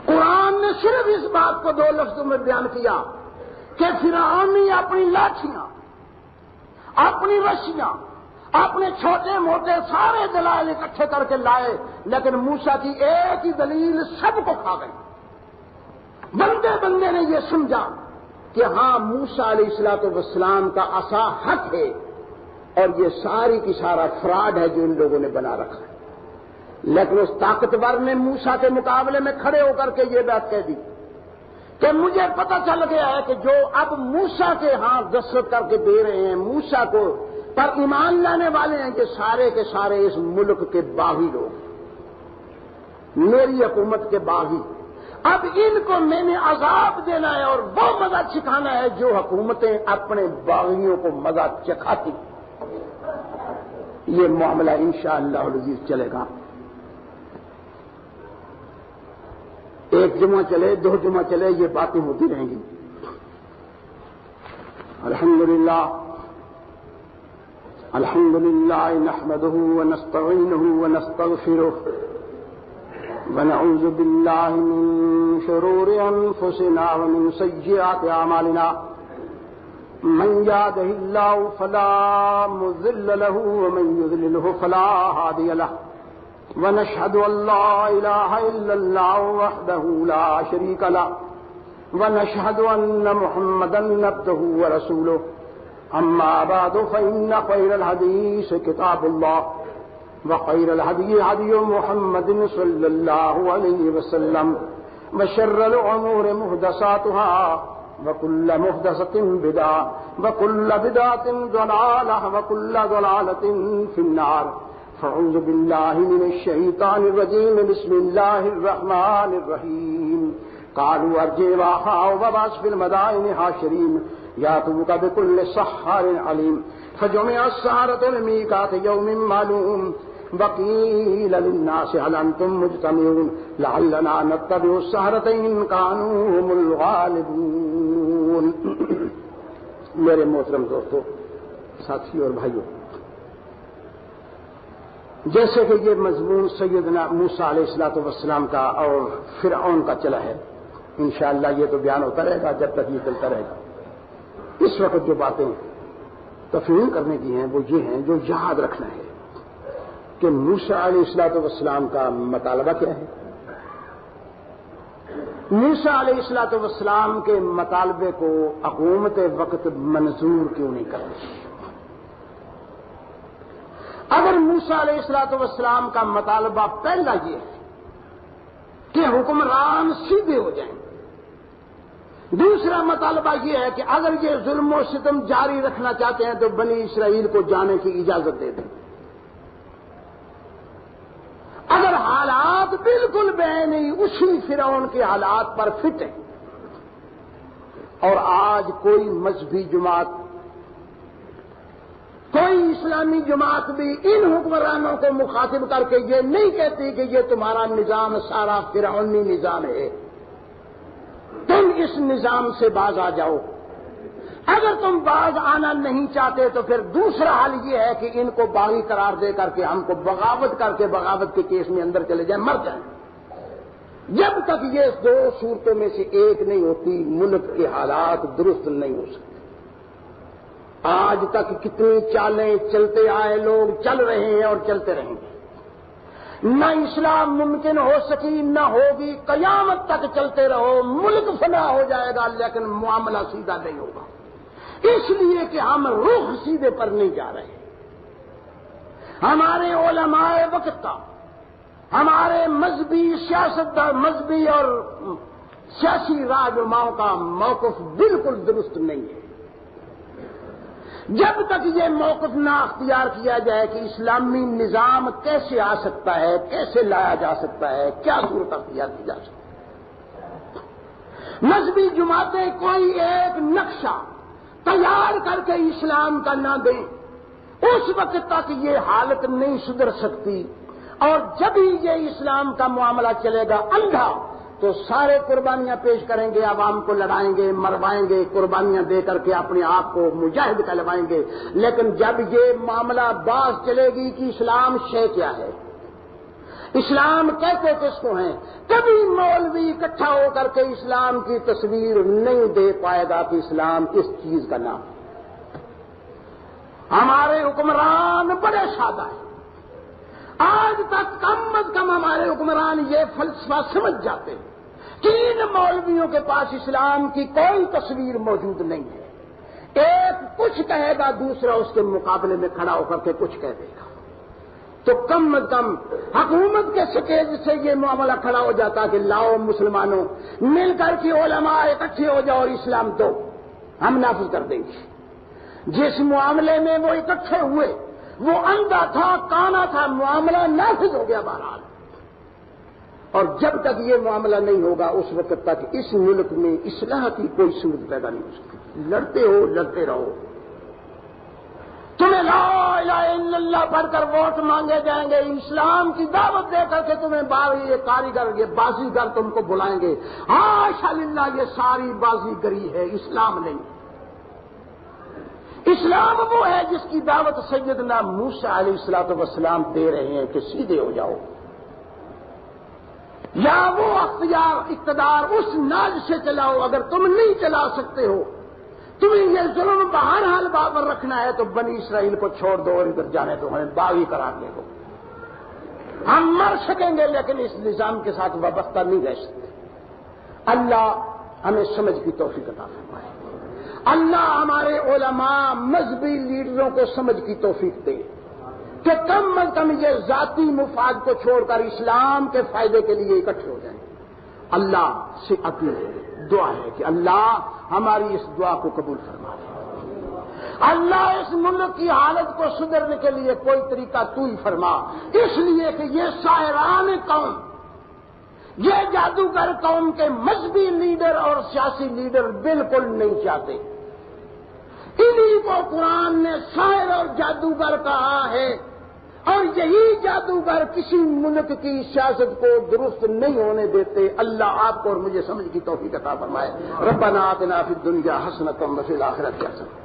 قرآن نے صرف اس بات کو دو لفظوں میں بیان کیا کہ فرعون نے اپنی لاٹھیاں، اپنی رسیاں، اپنے چھوٹے موٹے سارے دلائل اکٹھے کر کے لائے، لیکن موسیٰ کی ایک ہی دلیل سب کو کھا گئی۔ بندے بندے نے یہ سمجھا کہ ہاں موسیٰ علیہ الصلوۃ والسلام کا عصا حق ہے، اور یہ ساری کی سارا فراڈ ہے جو ان لوگوں نے بنا رکھا ہے۔ لیکن اس طاقتور نے موسیٰ کے مقابلے میں کھڑے ہو کر کے یہ بات کہہ دی کہ مجھے پتہ چل گیا ہے کہ جو اب موسیٰ کے ہاں دستخط کر کے دے رہے ہیں، موسیٰ کو پر ایمان لانے والے ہیں، کہ سارے کے سارے اس ملک کے باغی لوگ، میری حکومت کے باغی۔ اب ان کو میں نے عذاب دینا ہے اور وہ مزہ چکھانا ہے جو حکومتیں اپنے باغیوں کو مزہ چکھاتی۔ یہ معاملہ انشاءاللہ العزیز چلے گا، ایک جمعہ چلے، دو جمعہ چلے، یہ باتیں ہوتی رہیں گی۔ الحمدللہ الحمدللہ نحمدہ ونستعینہ ونستغفرہ ونعوذ باللہ من شرور انفسنا ومن سیئات اعمالنا، من یہدہ اللہ فلا مضل له ومن یضللہ فلا ہادی لہ، ونشهد ان لا اله الا الله وحده لا شريك له، ونشهد ان محمدا عبده ورسوله، اما بعد فان خير الحديث كتاب الله، وخير الهدي هدي محمد صلى الله عليه وسلم، وشر الامور محدثاتها، وكل محدثة بدعة، وكل بدعة ضلالة، وكل ضلالة في النار۔ فاعوذ باللہ من الشیطان الرجیم، بسم اللہ الرحمن الرحیم۔ قالوا ارجع واخاه وابعث في المدائن حاشرين ياتوك بكل سحار عليم، فجمع السحرة لميقات يوم معلوم، وقيل للناس هل انتم مجتمعون لعلنا نتبع السحرة ان كانوا هم الغالبون۔ میرے محترم دوستو، ساتھی اور بھائیوں، جیسے کہ یہ مضمون سیدنا موسیٰ علیہ السلام کا اور فرعون کا چلا ہے، انشاءاللہ یہ تو بیان ہوتا رہے گا جب تک یہ چلتا رہے گا۔ اس وقت جو باتیں تفہیم کرنے کی ہیں وہ یہ ہیں جو یاد رکھنا ہے کہ موسیٰ علیہ السلام کا مطالبہ کیا ہے۔ موسیٰ علیہ السلام کے مطالبے کو حکومت وقت منظور کیوں نہیں کرتی؟ اگر موسیٰ علیہ السلام کا مطالبہ پہلا یہ ہے کہ حکمران سیدھے ہو جائیں، دوسرا مطالبہ یہ ہے کہ اگر یہ ظلم و ستم جاری رکھنا چاہتے ہیں تو بنی اسرائیل کو جانے کی اجازت دے دیں، اگر حالات بالکل بے نہیں اسی فرعون کے حالات پر فٹ ہیں، اور آج کوئی مذہبی جماعت، کوئی اسلامی جماعت بھی ان حکمرانوں کو مخاطب کر کے یہ نہیں کہتی کہ یہ تمہارا نظام سارا فرعونی نظام ہے، تم اس نظام سے باز آ جاؤ۔ اگر تم باز آنا نہیں چاہتے تو پھر دوسرا حل یہ ہے کہ ان کو باغی قرار دے کر کے ہم کو بغاوت کر کے بغاوت کے کیس میں اندر چلے جائیں، مر جائیں۔ جب تک یہ دو صورتوں میں سے ایک نہیں ہوتی ملک کے حالات درست نہیں ہو سکتے۔ آج تک کتنی چالیں چلتے آئے لوگ چل رہے ہیں اور چلتے رہیں گے، نہ اصلاح ممکن ہو سکی نہ ہوگی، قیامت تک چلتے رہو، ملک فنا ہو جائے گا لیکن معاملہ سیدھا نہیں ہوگا، اس لیے کہ ہم رخ سیدھے پر نہیں جا رہے۔ ہمارے علماء وقت کا، ہمارے مذہبی اور سیاسی رہنماؤں کا موقف بالکل درست نہیں ہے۔ جب تک یہ موقف نہ اختیار کیا جائے کہ اسلامی نظام کیسے آ سکتا ہے، کیسے لایا جا سکتا ہے، کیا صورت اختیار کی جا سکتی ہے، مذہبی جماعتیں کوئی ایک نقشہ تیار کر کے اسلام کا نہ دیں، اس وقت تک یہ حالت نہیں سدھر سکتی۔ اور جب ہی یہ اسلام کا معاملہ چلے گا اندھا تو سارے قربانیاں پیش کریں گے، عوام کو لڑائیں گے، مروائیں گے، قربانیاں دے کر کے اپنے آپ کو مجاہد کہلوائیں گے۔ لیکن جب یہ معاملہ باز چلے گی کہ اسلام شے کیا ہے، اسلام کہتے کس کو ہیں، کبھی مولوی اکٹھا ہو کر کے اسلام کی تصویر نہیں دے پائے گا کہ اسلام اس چیز کا نام ہے۔ ہمارے حکمران بڑے سادہ ہیں، آج تک کم از کم ہمارے حکمران یہ فلسفہ سمجھ جاتے ہیں کہ ان مولویوں کے پاس اسلام کی کوئی تصویر موجود نہیں ہے، ایک کچھ کہے گا دوسرا اس کے مقابلے میں کھڑا ہو کر کے کچھ کہہ دے گا، تو کم از کم حکومت کے سٹیج سے یہ معاملہ کھڑا ہو جاتا کہ لاؤ مسلمانوں مل کر کے علماء اکٹھے ہو جاؤ اور اسلام دو، ہم نافذ کر دیں گے۔ جس معاملے میں وہ اکٹھے ہوئے وہ اندھا تھا، کانا تھا، معاملہ نافذ ہو گیا بہرحال۔ اور جب تک یہ معاملہ نہیں ہوگا اس وقت تک اس ملک میں اصلاح کی کوئی صورت پیدا نہیں ہو سکتی۔ لڑتے ہو، لڑتے رہو، تمہیں لا الہ الا اللہ پڑھ کر ووٹ مانگے جائیں گے، اسلام کی دعوت دے کر کے تمہیں یہ کاریگر، یہ بازیگر تم کو بلائیں گے، حاشا للہ یہ ساری بازیگری ہے، اسلام نہیں۔ اسلام وہ ہے جس کی دعوت سیدنا موسیٰ علیہ السلام دے رہے ہیں کہ سیدھے ہو جاؤ، یا وہ اقتدار اس ناز سے چلاؤ۔ اگر تم نہیں چلا سکتے ہو، تمہیں یہ ظلم بہرحال باور رکھنا ہے تو بنی اسرائیل کو چھوڑ دو اور ادھر جانے دو، ہمیں باغی قرار دے دو، ہم مر سکیں گے لیکن اس نظام کے ساتھ وابستہ نہیں رہ سکتے۔ اللہ ہمیں سمجھ کی توفیق عطا فرمائے، اللہ ہمارے علماء مذہبی لیڈروں کو سمجھ کی توفیق دے کہ کم از کم یہ ذاتی مفاد کو چھوڑ کر اسلام کے فائدے کے لیے اکٹھے ہو جائیں۔ اللہ سے اپیل ہے، دعا ہے کہ اللہ ہماری اس دعا کو قبول فرما دے۔ اللہ اس ملک کی حالت کو سدھرنے کے لیے کوئی طریقہ تو ہی فرما، اس لیے کہ یہ ساحران قوم، یہ جادوگر قوم کے مذہبی لیڈر اور سیاسی لیڈر بالکل نہیں چاہتے۔ انہی کو قرآن نے ساحر اور جادوگر کہا ہے، اور یہی جادوگر کسی ملک کی سیاست کو درست نہیں ہونے دیتے۔ اللہ آپ کو اور مجھے سمجھ کی توفیق عطا فرمائے۔ ربنا آتنا فی الدنیا حسنۃ وفی الآخرۃ حسنۃ